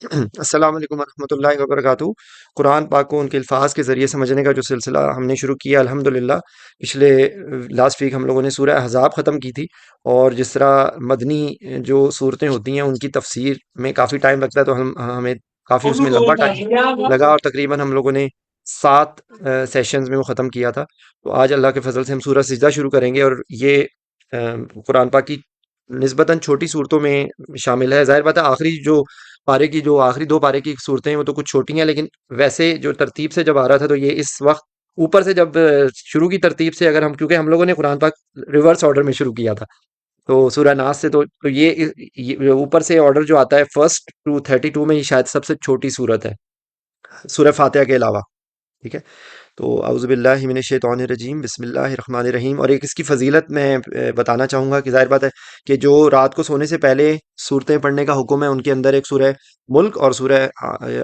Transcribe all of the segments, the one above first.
السلام علیکم ورحمۃ اللہ وبرکاتہ۔ قرآن پاک کو ان کے الفاظ کے ذریعے سمجھنے کا جو سلسلہ ہم نے شروع کیا الحمدللہ، پچھلے لاسٹ ویک ہم لوگوں نے سورہ احزاب ختم کی تھی، اور جس طرح مدنی جو صورتیں ہوتی ہیں ان کی تفسیر میں کافی ٹائم لگتا ہے، تو ہمیں کافی اس میں لمبا ٹائم لگا، اور تقریباً ہم لوگوں نے 7 سیشنز میں وہ ختم کیا تھا۔ تو آج اللہ کے فضل سے ہم سورہ سجدہ شروع کریں گے، اور یہ قرآن پاک کی نسبتاً چھوٹی صورتوں میں شامل ہے۔ ظاہر بات ہے آخری جو پارے کی جو آخری 2 پارے کی صورتیں ہیں وہ تو کچھ چھوٹی ہیں، لیکن ویسے جو ترتیب سے جب آ رہا تھا تو یہ اس وقت اوپر سے جب شروع کی ترتیب سے اگر ہم، کیونکہ ہم لوگوں نے قرآن پاک ریورس آرڈر میں شروع کیا تھا، تو سورہ ناس سے تو یہ اوپر سے آرڈر جو آتا ہے فرسٹ ٹو 32 میں، یہ شاید سب سے چھوٹی صورت ہے سورہ فاتحہ کے علاوہ، ٹھیک ہے۔ تو اعوذ باللہ من الشیطان الرجیم، بسم اللہ الرحمن الرحیم۔ اور ایک اس کی فضیلت میں بتانا چاہوں گا کہ ظاہر بات ہے کہ جو رات کو سونے سے پہلے صورتیں پڑھنے کا حکم ہے، ان کے اندر ایک سورہ ملک اور سورہ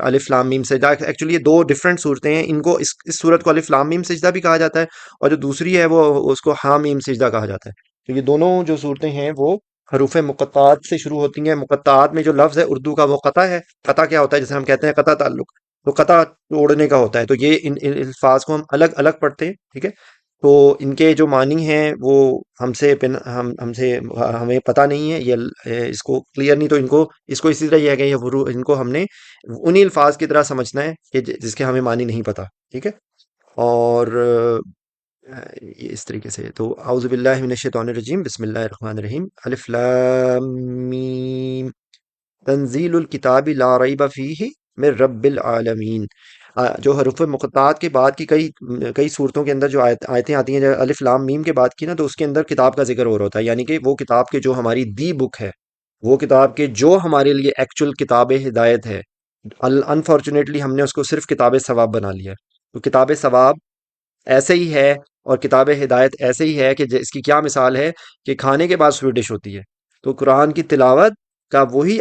الف لام میم سجدہ، ایکچولی یہ 2 ڈفرینٹ صورتیں ہیں۔ ان کو اس صورت کو الف لام میم سجدہ بھی کہا جاتا ہے، اور جو دوسری ہے وہ اس کو حا میم سجدہ کہا جاتا ہے۔ تو یہ دونوں جو صورتیں ہیں وہ حروف مقطعات سے شروع ہوتی ہیں۔ مقطعات میں جو لفظ ہے اردو کا وہ قطع ہے۔ قطع کیا ہوتا ہے؟ جیسے ہم کہتے ہیں قطع تعلق، تو قطع توڑنے کا ہوتا ہے۔ تو یہ ان الفاظ کو ہم الگ الگ پڑھتے ہیں، ٹھیک ہے۔ تو ان کے جو معنی ہیں وہ ہمیں پتہ نہیں ہے، یہ اس کو کلیئر نہیں، تو اس کو اسی طرح یہ ہے کہ ان کو ہم نے انہی الفاظ کی طرح سمجھنا ہے کہ جس کے ہمیں معنی نہیں پتہ، ٹھیک ہے۔ اور یہ اس طریقے سے، تو اعوذ باللہ من الشیطان الرجیم، بسم اللہ الرحمن الرحیم، الف لام میم، تنزیل الکتاب لا ریب فیہ من رب العالمین۔ جو حروف مقطعات کے بعد کی کئی صورتوں کے اندر جو آیتیں آتی ہیں، جو الف لام میم کے بعد کی نا، تو اس کے اندر کتاب کا ذکر ہو رہا ہوتا ہے، یعنی کہ وہ کتاب کے جو ہماری دی بک ہے، وہ کتاب کے جو ہمارے لیے ایکچوئل کتاب ہدایت ہے۔ انفارچونیٹلی ہم نے اس کو صرف کتاب ثواب بنا لیا ہے۔ تو کتاب ثواب ایسے ہی ہے، اور کتاب ہدایت ایسے ہی ہے، کہ اس کی کیا مثال ہے کہ کھانے کے بعد سویٹ ڈش ہوتی ہے، تو قرآن کی تلاوت کا وہی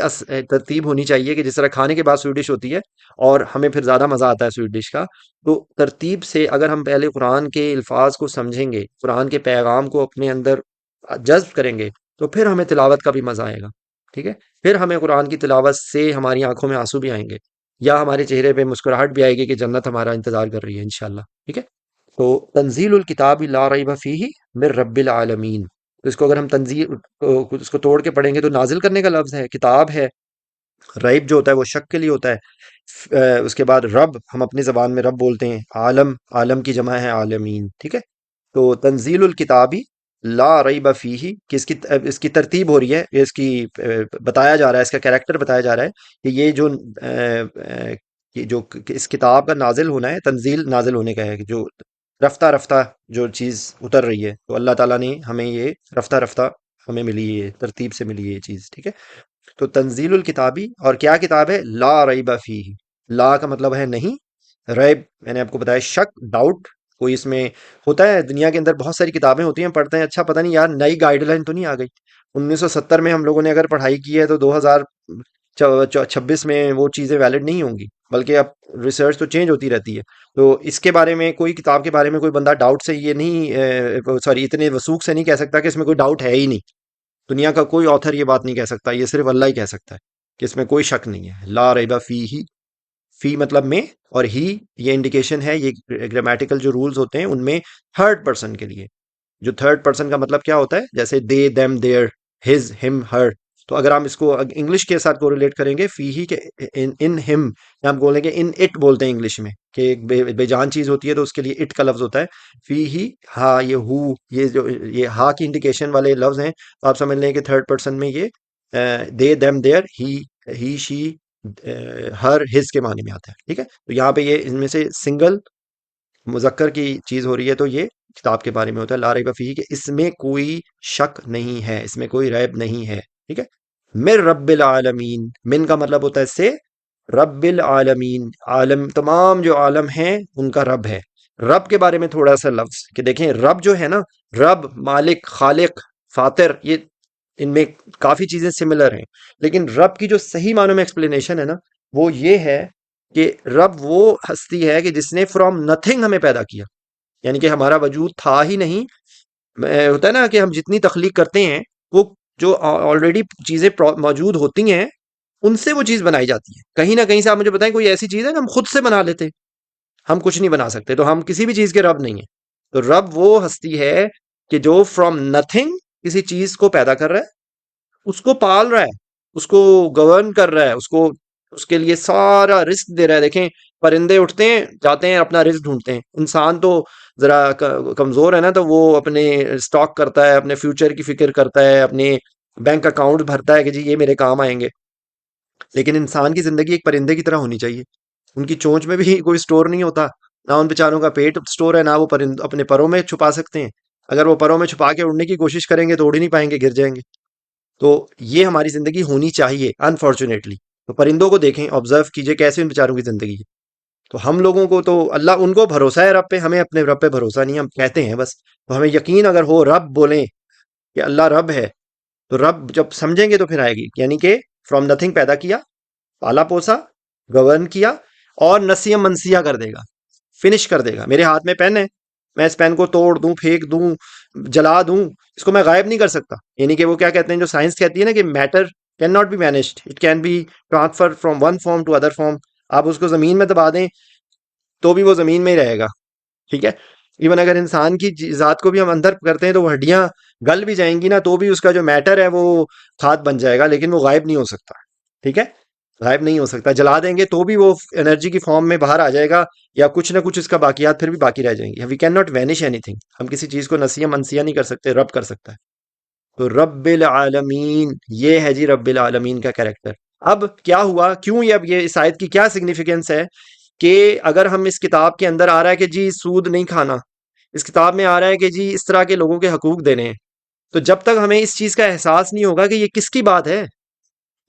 ترتیب ہونی چاہیے کہ جس طرح کھانے کے بعد سویٹ ڈش ہوتی ہے، اور ہمیں پھر زیادہ مزہ آتا ہے سویٹ ڈش کا۔ تو ترتیب سے اگر ہم پہلے قرآن کے الفاظ کو سمجھیں گے، قرآن کے پیغام کو اپنے اندر جذب کریں گے، تو پھر ہمیں تلاوت کا بھی مزہ آئے گا، ٹھیک ہے۔ پھر ہمیں قرآن کی تلاوت سے ہماری آنکھوں میں آنسو بھی آئیں گے، یا ہمارے چہرے پہ مسکراہٹ بھی آئے گی کہ جنت ہمارا انتظار کر رہی ہے انشاءاللہ، ٹھیک ہے۔ تو تنزیل الکتاب لا ریب فیہ من رب العالمین، تو اس کو اگر ہم اس کو توڑ کے پڑھیں گے تو نازل کرنے کا لفظ ہے، کتاب ہے۔ ریب جو ہوتا ہے وہ شک کے لیے ہوتا ہے۔ اس کے بعد رب ہم اپنی زبان میں رب بولتے ہیں، عالم، عالم کی جمع ہے عالمین، ٹھیک ہے۔ تو تنزیل الکتابی لا ریب فیہ، کہ اس کی ترتیب ہو رہی ہے، اس کی بتایا جا رہا ہے، اس کا کریکٹر بتایا جا رہا ہے کہ یہ جو اس کتاب کا نازل ہونا ہے، تنزیل نازل ہونے کا ہے، کہ جو رفتہ رفتہ جو چیز اتر رہی ہے، تو اللہ تعالیٰ نے ہمیں یہ رفتہ رفتہ ہمیں ملی ہے، ترتیب سے ملی ہے یہ چیز، ٹھیک ہے۔ تو تنزیل الکتابی، اور کیا کتاب ہے؟ لا ریب فیہ، لا کا مطلب ہے نہیں، ریب میں نے آپ کو بتایا شک، ڈاؤٹ، کوئی اس میں ہوتا ہے۔ دنیا کے اندر بہت ساری کتابیں ہوتی ہیں، پڑھتے ہیں، اچھا پتہ نہیں یار نئی گائیڈ لائن تو نہیں آ گئی؟ 1970 میں ہم لوگوں نے اگر پڑھائی کی ہے تو 2026 میں وہ چیزیں ویلڈ نہیں ہوں گی، بلکہ اب ریسرچ تو چینج ہوتی رہتی ہے۔ تو اس کے بارے میں، کوئی کتاب کے بارے میں کوئی بندہ ڈاؤٹ سے یہ نہیں، سوری، اتنے وثوق سے نہیں کہہ سکتا کہ اس میں کوئی ڈاؤٹ ہے ہی نہیں۔ دنیا کا کوئی آتھر یہ بات نہیں کہہ سکتا، یہ صرف اللہ ہی کہہ سکتا ہے کہ اس میں کوئی شک نہیں ہے۔ لا ریب فی ہی، فی مطلب میں، اور ہی یہ انڈیکیشن ہے، یہ گرامیٹیکل جو رولز ہوتے ہیں ان میں تھرڈ پرسن کے لیے، جو تھرڈ پرسن کا مطلب کیا ہوتا ہے، جیسے دے، دیم، دیئر، ہز، ہم، ہر۔ تو اگر ہم اس کو انگلش کے ساتھ کوریلیٹ کریں گے، فی ہی، کہ ان ہم، یا ہم بولیں گے ان اٹ بولتے ہیں انگلش میں، کہ ایک بے جان چیز ہوتی ہے تو اس کے لیے اٹ کا لفظ ہوتا ہے۔ فی ہی، ہا، یہ ہو، یہ جو یہ ہا کی انڈیکیشن والے لفظ ہیں، تو آپ سمجھ لیں کہ تھرڈ پرسن میں یہ they, them, their, he, she, her, his کے معنی میں آتا ہے، ٹھیک ہے۔ تو یہاں پہ یہ ان میں سے سنگل مذکر کی چیز ہو رہی ہے، تو یہ کتاب کے بارے میں ہوتا ہے لا ریب فیہ، کہ اس میں کوئی شک نہیں ہے، اس میں کوئی ریب نہیں ہے، ٹھیک ہے۔ من رب العالمین، من کا مطلب ہوتا ہے سے، رب العالمین، عالم، تمام جو عالم ہیں ان کا رب ہے۔ رب کے بارے میں تھوڑا سا لفظ کہ دیکھیں، رب جو ہے نا، رب، مالک، خالق، فاطر، یہ ان میں کافی چیزیں سملر ہیں، لیکن رب کی جو صحیح معنوں میں ایکسپلینیشن ہے نا، وہ یہ ہے کہ رب وہ ہستی ہے کہ جس نے فرام نتھنگ ہمیں پیدا کیا، یعنی کہ ہمارا وجود تھا ہی نہیں۔ ہوتا ہے نا کہ ہم جتنی تخلیق کرتے ہیں، وہ جو آلریڈی چیزیں موجود ہوتی ہیں ان سے وہ چیز بنائی جاتی ہے. کہیں نہ کہیں سے آپ مجھے بتائیں کوئی ایسی چیز ہے کہ ہم خود سے بنا لیتے؟ ہم کچھ نہیں بنا سکتے، تو ہم کسی بھی چیز کے رب نہیں ہیں. تو رب وہ ہستی ہے کہ جو فرام نتھنگ کسی چیز کو پیدا کر رہا ہے، اس کو پال رہا ہے، اس کو گورن کر رہا ہے، اس کے لیے سارا رزق دے رہا ہے. دیکھیں پرندے اٹھتے ہیں جاتے ہیں اپنا رزق ڈھونڈتے ہیں، انسان تو ذرا کمزور ہے نا، تو وہ اپنے اسٹاک کرتا ہے، اپنے فیوچر کی فکر کرتا ہے، اپنے بینک اکاؤنٹ بھرتا ہے کہ جی یہ میرے کام آئیں گے. لیکن انسان کی زندگی ایک پرندے کی طرح ہونی چاہیے. ان کی چونچ میں بھی کوئی سٹور نہیں ہوتا، نہ ان بیچاروں کا پیٹ سٹور ہے، نہ وہ پرند اپنے پروں میں چھپا سکتے ہیں. اگر وہ پروں میں چھپا کے اڑنے کی کوشش کریں گے تو اڑ ہی نہیں پائیں گے، گر جائیں گے. تو یہ ہماری زندگی ہونی چاہیے انفارچونیٹلی. تو پرندوں کو دیکھیں، آبزرو کیجئے کیسے ان بیچاروں کی زندگی ہے. تو ہم لوگوں کو تو اللہ ان کو بھروسہ ہے رب پہ، ہمیں اپنے رب پہ بھروسہ نہیں، ہم کہتے ہیں بس. تو ہمیں یقین اگر ہو رب بولیں کہ اللہ رب ہے، تو رب جب سمجھیں گے تو پھر آئے گی. یعنی کہ فرام نتھنگ پیدا کیا، پالا پوسا، گورن کیا، اور نسیم منسیہ کر دے گا، فنش کر دے گا. میرے ہاتھ میں پین ہے، میں اس پین کو توڑ دوں، پھینک دوں، جلا دوں، اس کو میں غائب نہیں کر سکتا. یعنی کہ وہ کیا کہتے ہیں، جو سائنس کہتی ہے نا کہ matter can not be managed, it can be transfer from one form to other form. آپ اس کو زمین میں دبا دیں تو بھی وہ زمین میں ہی رہے گا. ٹھیک ہے. ایون اگر انسان کی ذات کو بھی ہم اندر کرتے ہیں تو وہ ہڈیاں گل بھی جائیں گی نا، تو بھی اس کا جو میٹر ہے وہ کھاد بن جائے گا، لیکن وہ غائب نہیں ہو سکتا. ٹھیک ہے، غائب نہیں ہو سکتا. جلا دیں گے تو بھی وہ انرجی کی فارم میں باہر آ جائے گا، یا کچھ نہ کچھ اس کا باقیات پھر بھی باقی رہ جائیں گے. وی کین ناٹ وینش اینی تھنگ. ہم کسی چیز کو نسیہ منسیہ نہیں کر سکتے، رب کر سکتا ہے. تو رب العالمین، یہ ہے جی رب العالمین کا کریکٹر. اب کیا ہوا، کیوں یہ اب یہ اس آیت کی کیا سگنیفیکینس ہے کہ اگر ہم اس کتاب کے اندر آ رہا ہے کہ جی سود نہیں کھانا، اس کتاب میں آ رہا ہے کہ جی اس طرح کے لوگوں کے حقوق دینے ہیں، تو جب تک ہمیں اس چیز کا احساس نہیں ہوگا کہ یہ کس کی بات ہے،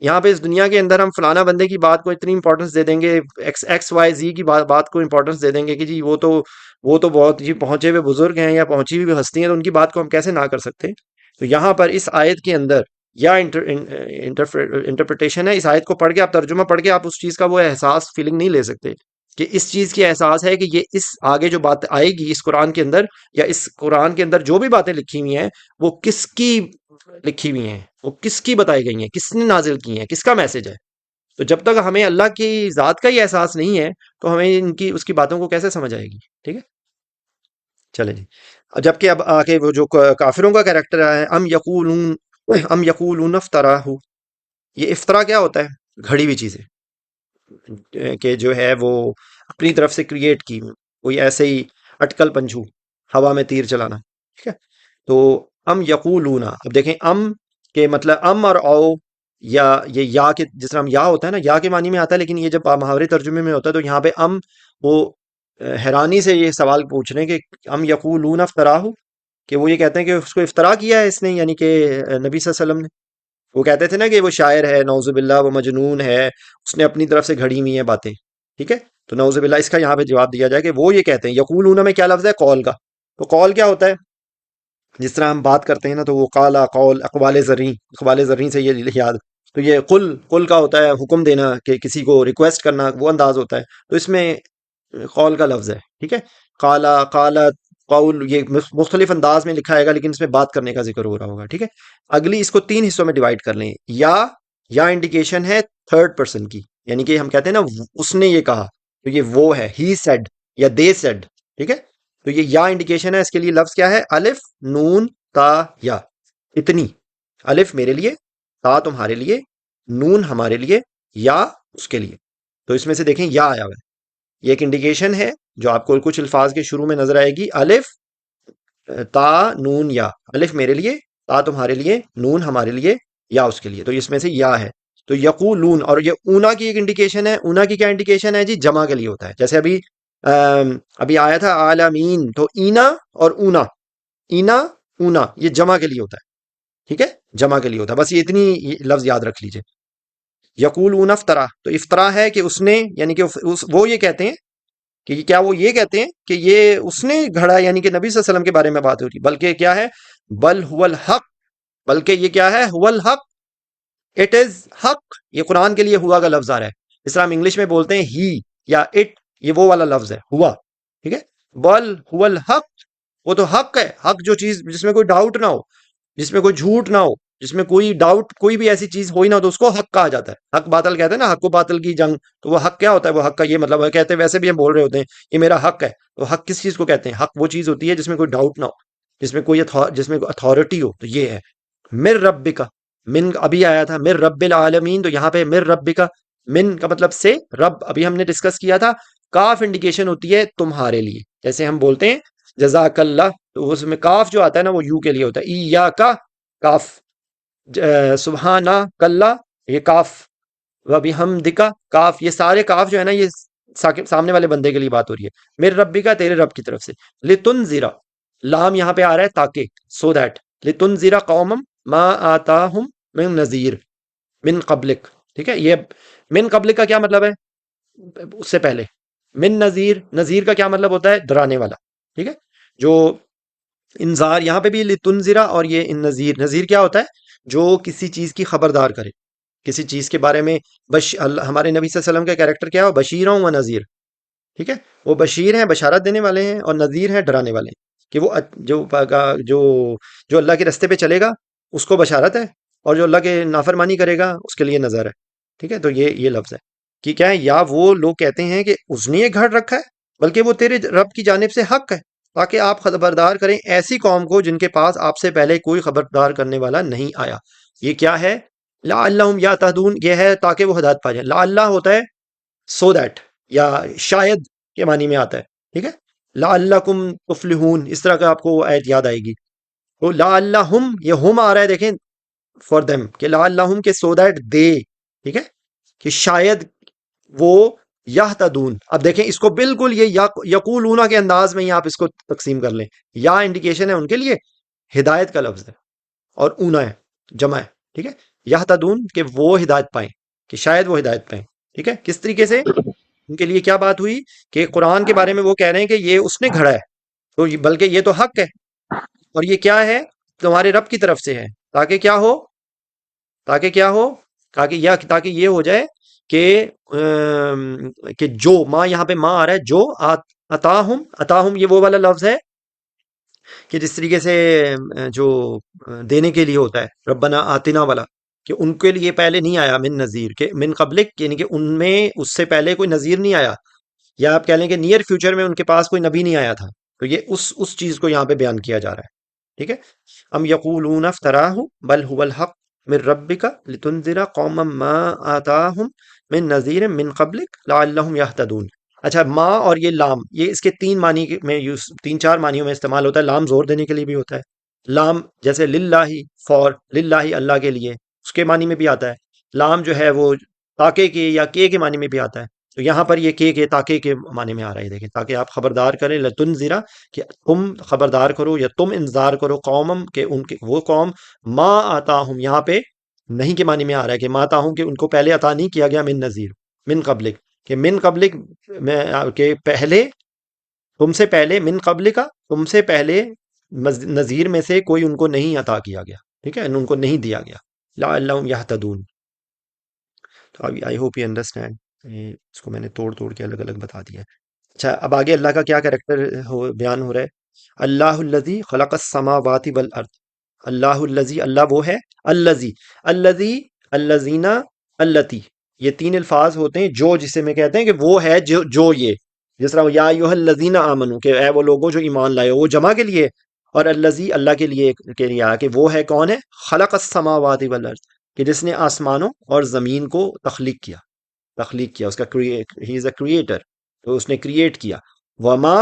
یہاں پہ اس دنیا کے اندر ہم فلانا بندے کی بات کو اتنی امپورٹنس دے دیں گے، ایکس وائی زی کی بات کو امپورٹنس دے دیں گے کہ جی وہ تو بہت جی پہنچے ہوئے بزرگ ہیں یا پہنچی ہوئی ہستی ہیں، تو ان کی بات کو ہم کیسے نہ کر سکتے. تو یہاں پر اس آیت کے اندر یا انٹرپریٹیشن ہے، اس آیت کو پڑھ کے آپ ترجمہ پڑھ کے آپ اس چیز کا وہ احساس فیلنگ نہیں لے سکتے کہ اس چیز کی احساس ہے کہ یہ اس آگے جو بات آئے گی اس قرآن کے اندر، یا اس قرآن کے اندر جو بھی باتیں لکھی ہوئی ہیں وہ کس کی لکھی ہوئی ہیں، وہ کس کی بتائی گئی ہیں، کس نے نازل کی ہیں، کس کا میسج ہے. تو جب تک ہمیں اللہ کی ذات کا ہی احساس نہیں ہے تو ہمیں اس کی باتوں کو کیسے سمجھ آئے گی. ٹھیک ہے، چلیں جی. جبکہ اب آگے وہ جو کافروں کا کریکٹر ہے، ام یقولون افطراہ. یہ افطرا کیا ہوتا ہے؟ گھڑی ہوئی چیزیں کہ جو ہے وہ اپنی طرف سے کریٹ کی، کوئی ایسے ہی اٹکل پنجھو، ہوا میں تیر چلانا. ٹھیک ہے. تو ام یقولون، اب دیکھیں ام کے مطلب ام اور او، یا یہ یا کے جس طرح ہم یا ہوتا ہے نا، یا کے معنی میں آتا ہے، لیکن یہ جب محاورے ترجمے میں ہوتا ہے تو یہاں پہ ام، وہ حیرانی سے یہ سوال پوچھ رہے ہیں کہ ام یقولون افطراہ، کہ وہ یہ کہتے ہیں کہ اس کو افطرا کیا ہے اس نے، یعنی کہ نبی صلی اللہ علیہ وسلم نے. وہ کہتے تھے نا کہ وہ شاعر ہے، نعوذ باللہ، وہ مجنون ہے، اس نے اپنی طرف سے گھڑی ہوئی ہیں باتیں. ٹھیک ہے. تو نعوذ باللہ اس کا یہاں پہ جواب دیا جائے کہ وہ یہ کہتے ہیں. یقولون میں کیا لفظ ہے؟ قول کا. تو قول کیا ہوتا ہے؟ جس طرح ہم بات کرتے ہیں نا، تو وہ قالا، قول، اقوال زریں، اقوال زریں سے یہ یاد. تو یہ قل کا ہوتا ہے حکم دینا، کہ کسی کو ریکویسٹ کرنا، وہ انداز ہوتا ہے. تو اس میں قول کا لفظ ہے. ٹھیک ہے. قالا، قالت، قول، یہ مختلف انداز میں لکھا آئے گا، لیکن اس میں بات کرنے کا ذکر ہو رہا ہوگا. ٹھیک ہے. اگلی اس کو 3 حصوں میں ڈیوائڈ کر لیں. یا انڈیکیشن ہے تھرڈ پرسن کی، یعنی کہ ہم کہتے ہیں نا اس نے یہ کہا، تو یہ وہ ہے، ہی سیڈ یا دے سیڈ. ٹھیک ہے. تو یہ یا انڈیکیشن ہے. اس کے لیے لفظ کیا ہے؟ الف، نون، تا، یا. اتنی. الف میرے لیے، تا تمہارے لیے، نون ہمارے لیے، یا اس کے لیے. تو اس میں سے دیکھیں یا آیا ہوا ہے، یہ ایک انڈیکیشن ہے جو آپ کو کچھ الفاظ کے شروع میں نظر آئے گی. الف، تا، نون، یا. الف میرے لیے، تا تمہارے لیے، نون ہمارے لیے، یا اس کے لیے. تو اس میں سے یا ہے. تو یقولون، اور یہ اونا کی ایک انڈیکیشن ہے. اونا کی کیا انڈیکیشن ہے جی؟ جمع کے لیے ہوتا ہے. جیسے ابھی آیا تھا عالمین، تو اینا اور اونا، اینا، اونا، یہ جمع کے لیے ہوتا ہے. ٹھیک ہے، جمع کے لیے ہوتا ہے. بس یہ اتنی لفظ یاد رکھ لیجئے. یقولون افطرا، تو افطرا ہے کہ اس نے، یعنی کہ وہ یہ کہتے ہیں کہ کیا وہ یہ کہتے ہیں کہ یہ اس نے گھڑا، یعنی کہ نبی صلی اللہ علیہ وسلم کے بارے میں بات ہو رہی، بلکہ کیا ہے؟ بل هو الحق، بلکہ یہ کیا ہے؟ هو الحق، اٹ از حق. یہ قرآن کے لیے ہوا کا لفظ آ رہا ہے. اس طرح ہم انگلش میں بولتے ہیں ہی یا اٹ، یہ وہ والا لفظ ہے، ہوا. ٹھیک ہے. بل هو الحق، وہ تو حق ہے. حق جو چیز جس میں کوئی ڈاؤٹ نہ ہو، جس میں کوئی جھوٹ نہ ہو، جس میں کوئی ڈاؤٹ، کوئی بھی ایسی چیز ہو ہی نہ، تو اس کو حق کہا جاتا ہے. حق باطل کہتے ہیں نا، حق و باطل کی جنگ. تو وہ حق کیا ہوتا ہے؟ وہ حق کا یہ مطلب ہے، کہتے ہیں ویسے بھی ہم بول رہے ہوتے ہیں یہ میرا حق ہے. تو حق کس چیز کو کہتے ہیں؟ حق وہ چیز ہوتی ہے جس میں کوئی ڈاؤٹ نہ ہو، جس میں کوئی اتھارٹی ہو. تو یہ ہے مر رب کا. من ابھی آیا تھا مر رب العالمین، تو یہاں پہ مر رب کا، من کا مطلب سے، رب ابھی ہم نے ڈسکس کیا تھا. کاف انڈیکیشن ہوتی ہے تمہارے لیے، جیسے ہم بولتے ہیں جزاک اللہ، تو اس میں کاف جو آتا ہے نا وہ یو کے لیے ہوتا ہے. یا کا کاف، سبحانہ کلّا یہ کاف، وبی حمدکا کاف، یہ سارے کاف جو ہے نا یہ سامنے والے بندے کے لیے بات ہو رہی ہے. میرے ربی کا، تیرے رب کی طرف سے. لتنذرا، لام یہاں پہ آ رہا ہے تاکہ، سو دیٹ. لتنذرا قومم ما آتاہم من نذیر من قبلک. ٹھیک ہے، یہ من قبلک کا کیا مطلب ہے؟ اس سے پہلے. من نذیر، نذیر کا کیا مطلب ہوتا ہے؟ ڈرانے والا. ٹھیک ہے، جو انذار یہاں پہ بھی لتنذرا، اور یہ ان نذیر، نذیر کیا ہوتا ہے؟ جو کسی چیز کی خبردار کرے، کسی چیز کے بارے میں. ہمارے نبی صلی اللہ علیہ وسلم کا کریکٹر کیا ہے؟ بشیر و نذیر. ٹھیک ہے، وہ بشیر ہیں، بشارت دینے والے ہیں، اور نذیر ہیں، ڈرانے والے ہیں. کہ وہ جو جو اللہ کے رستے پہ چلے گا اس کو بشارت ہے، اور جو اللہ کے نافرمانی کرے گا اس کے لیے نذر ہے. ٹھیک ہے، تو یہ لفظ ہے کہ کیا ہے، یا وہ لوگ کہتے ہیں کہ اس نے یہ گھڑ رکھا ہے، بلکہ وہ تیرے رب کی جانب سے حق ہے، تاکہ آپ خبردار کریں ایسی قوم کو جن کے پاس آپ سے پہلے کوئی خبردار کرنے والا نہیں آیا. یہ کیا ہے؟ لعلہم یہتدون، یہ ہے تاکہ وہ ہدایت پا جائیں. لعلہ ہوتا ہے سو دیٹ، یا شاید کے معنی میں آتا ہے. ٹھیک ہے، لعلکم تفلحون، اس طرح کا آپ کو آیت یاد آئے گی. تو لعلہم، یہ ہم آ رہا ہے دیکھیں فار دیم، کہ لعلہم کے سو دیٹ دے. ٹھیک ہے، کہ شاید وہ یہتدون. اب دیکھیں اس کو بالکل یہ یقولون کے انداز میں ہی آپ اس کو تقسیم کر لیں. یا انڈیکیشن ہے ان کے لیے، ہدایت کا لفظ ہے، اور اونا ہے، جمع ہے. ٹھیک ہے، یہتدون کہ وہ ہدایت پائیں، کہ شاید وہ ہدایت پائیں. ٹھیک ہے، کس طریقے سے ان کے لیے کیا بات ہوئی؟ کہ قرآن کے بارے میں وہ کہہ رہے ہیں کہ یہ اس نے گھڑا ہے، تو بلکہ یہ تو حق ہے، اور یہ کیا ہے؟ تمہارے رب کی طرف سے ہے. تاکہ کیا ہو؟ تاکہ کیا ہو؟ تاکہ یہ ہو جائے کہ کہ جو ماں، یہاں پہ ماں آ رہا ہے، جو عطاہم، عطاہم یہ وہ والا لفظ ہے کہ جس طریقے سے جو دینے کے لیے ہوتا ہے ربنا آتنا والا، کہ ان کے لیے پہلے نہیں آیا من نذیر، کہ من قبلک یعنی کہ ان میں اس سے پہلے کوئی نذیر نہیں آیا، یا آپ کہہ لیں کہ نیئر فیوچر میں ان کے پاس کوئی نبی نہیں آیا تھا. تو یہ اس چیز کو یہاں پہ بیان کیا جا رہا ہے. ٹھیک ہے، ام یقولون افتراہ بل هو الحق من ربک لتنذر قوما ما آتاہم من نذیر من قبلک لعلہم یہتدون. اچھا، ما اور یہ لام، یہ اس کے تین معنی میں تین چار معنیوں میں استعمال ہوتا ہے. لام زور دینے کے لیے بھی ہوتا ہے. لام جیسے للہ، فور للہ، اللہ کے لیے، اس کے معنی میں بھی آتا ہے. لام جو ہے وہ تاکہ کے یا کے معنی میں بھی آتا ہے. تو یہاں پر یہ کے تاکہ کے معنی میں آ رہا ہے. دیکھیں، تاکہ آپ خبردار کریں، لتنذرا کہ تم خبردار کرو یا تم انذار کرو، قومم کہ ان کے وہ قوم، ما آتاہم یہاں پہ نہیں کے معنی میں آ رہا ہے، کہ ما آتاہم کہ ان کو پہلے عطا نہیں کیا گیا، من نذیر من قبلک، کہ من قبلک میں کہ پہلے تم سے پہلے، من قبل کا تم سے پہلے نذیر میں سے کوئی ان کو نہیں عطا کیا گیا. ٹھیک ہے، ان کو نہیں دیا گیا. لعلہم یہتدون. تو ابھی آئی ہوپ یو انڈرسٹینڈ، اس کو میں نے توڑ توڑ کے الگ الگ بتا دیا ہے. اچھا، اب آگے اللہ کا کیا کریکٹر بیان ہو رہا ہے. اللہ الذی خلق السماوات والارض. اللہ الذی، اللہ وہ ہے، الذی، الذی، الذین، اللتی، یہ تین الفاظ ہوتے ہیں جو، جسے میں کہتے ہیں کہ وہ ہے جو یہ، جس طرح یا ایھا الذین آمنو کہ اے وہ لوگوں جو ایمان لائے ہو، وہ جمع کے لیے، اور الذی اللہ کے لیے آیا کہ وہ ہے کون ہے؟ خلق السماوات والارض، کہ جس نے آسمانوں اور زمین کو تخلیق کیا، اس کا ہی از اے کریٹر، تو اس نے کریٹ کیا. وما،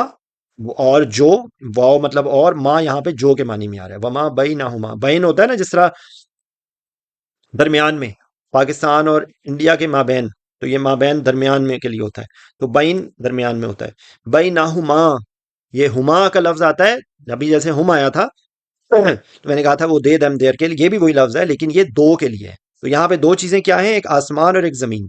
اور جو، واو مطلب اور، ماں یہاں پہ جو کے معنی میں آ رہا ہے. وما بینہما، بین ہوتا ہے نا جس طرح درمیان میں، پاکستان اور انڈیا کے مابین، تو یہ مابین درمیان میں کے لیے ہوتا ہے، تو بین درمیان میں ہوتا ہے. بینہما، یہ ہما کا لفظ آتا ہے، ابھی جیسے ہم آیا تھا تو میں نے کہا تھا وہ دے دم دیر کے لیے، یہ بھی وہی لفظ ہے لیکن یہ دو کے لیے ہے. تو یہاں پہ دو چیزیں کیا ہیں؟ ایک آسمان اور ایک زمین.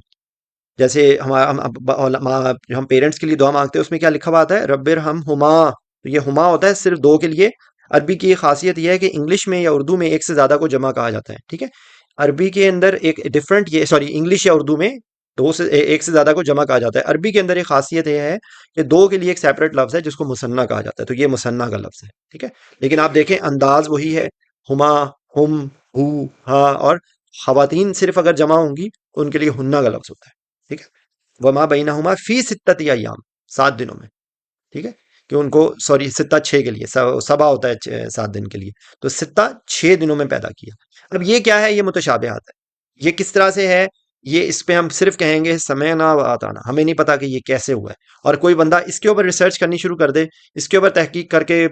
جیسے ہم پیرنٹس کے لیے دعا مانگتے ہیں، اس میں کیا لکھا ہوا آتا ہے؟ رب ارحمہما. تو یہ ہما ہوتا ہے صرف دو کے لیے. عربی کی خاصیت یہ ہے کہ انگلش میں یا اردو میں ایک سے زیادہ کو جمع کہا جاتا ہے. ٹھیک ہے، عربی کے اندر ایک ڈفرنٹ، یہ سوری انگلش یا اردو میں ایک سے زیادہ کو جمع کہا جاتا ہے. عربی کے اندر ایک خاصیت یہ ہے کہ دو کے لیے ایک سیپریٹ لفظ ہے جس کو مثنیٰ کہا جاتا ہے. تو یہ مثنیٰ کا لفظ ہے. ٹھیک ہے، لیکن آپ دیکھیں انداز وہی ہے، ہما، ہم، ہو، ہاں، اور خواتین صرف اگر جمع ہوں گی تو ان کے لیے ہننا کا لفظ ہوتا ہے، ٹھیک ہے، وما بینہما فی ستتی ایام، 7 دنوں میں، ٹھیک ہے، کہ ان کو، سوری، ستہ 6 کے لیے، سبا ہوتا ہے 7 دن کے لیے، تو ستہ 6 دنوں میں پیدا کیا۔ اب یہ کیا ہے؟ یہ متشابہات ہے۔ یہ کس طرح سے ہے؟ یہ اس پہ ہم صرف کہیں گے سمعنا و اطعنا، ہمیں نہیں پتا کہ یہ کیسے ہوا ہے، اور کوئی بندہ اس کے اوپر ریسرچ کرنی شروع کر دے، اس کے اوپر تحقیق کر کے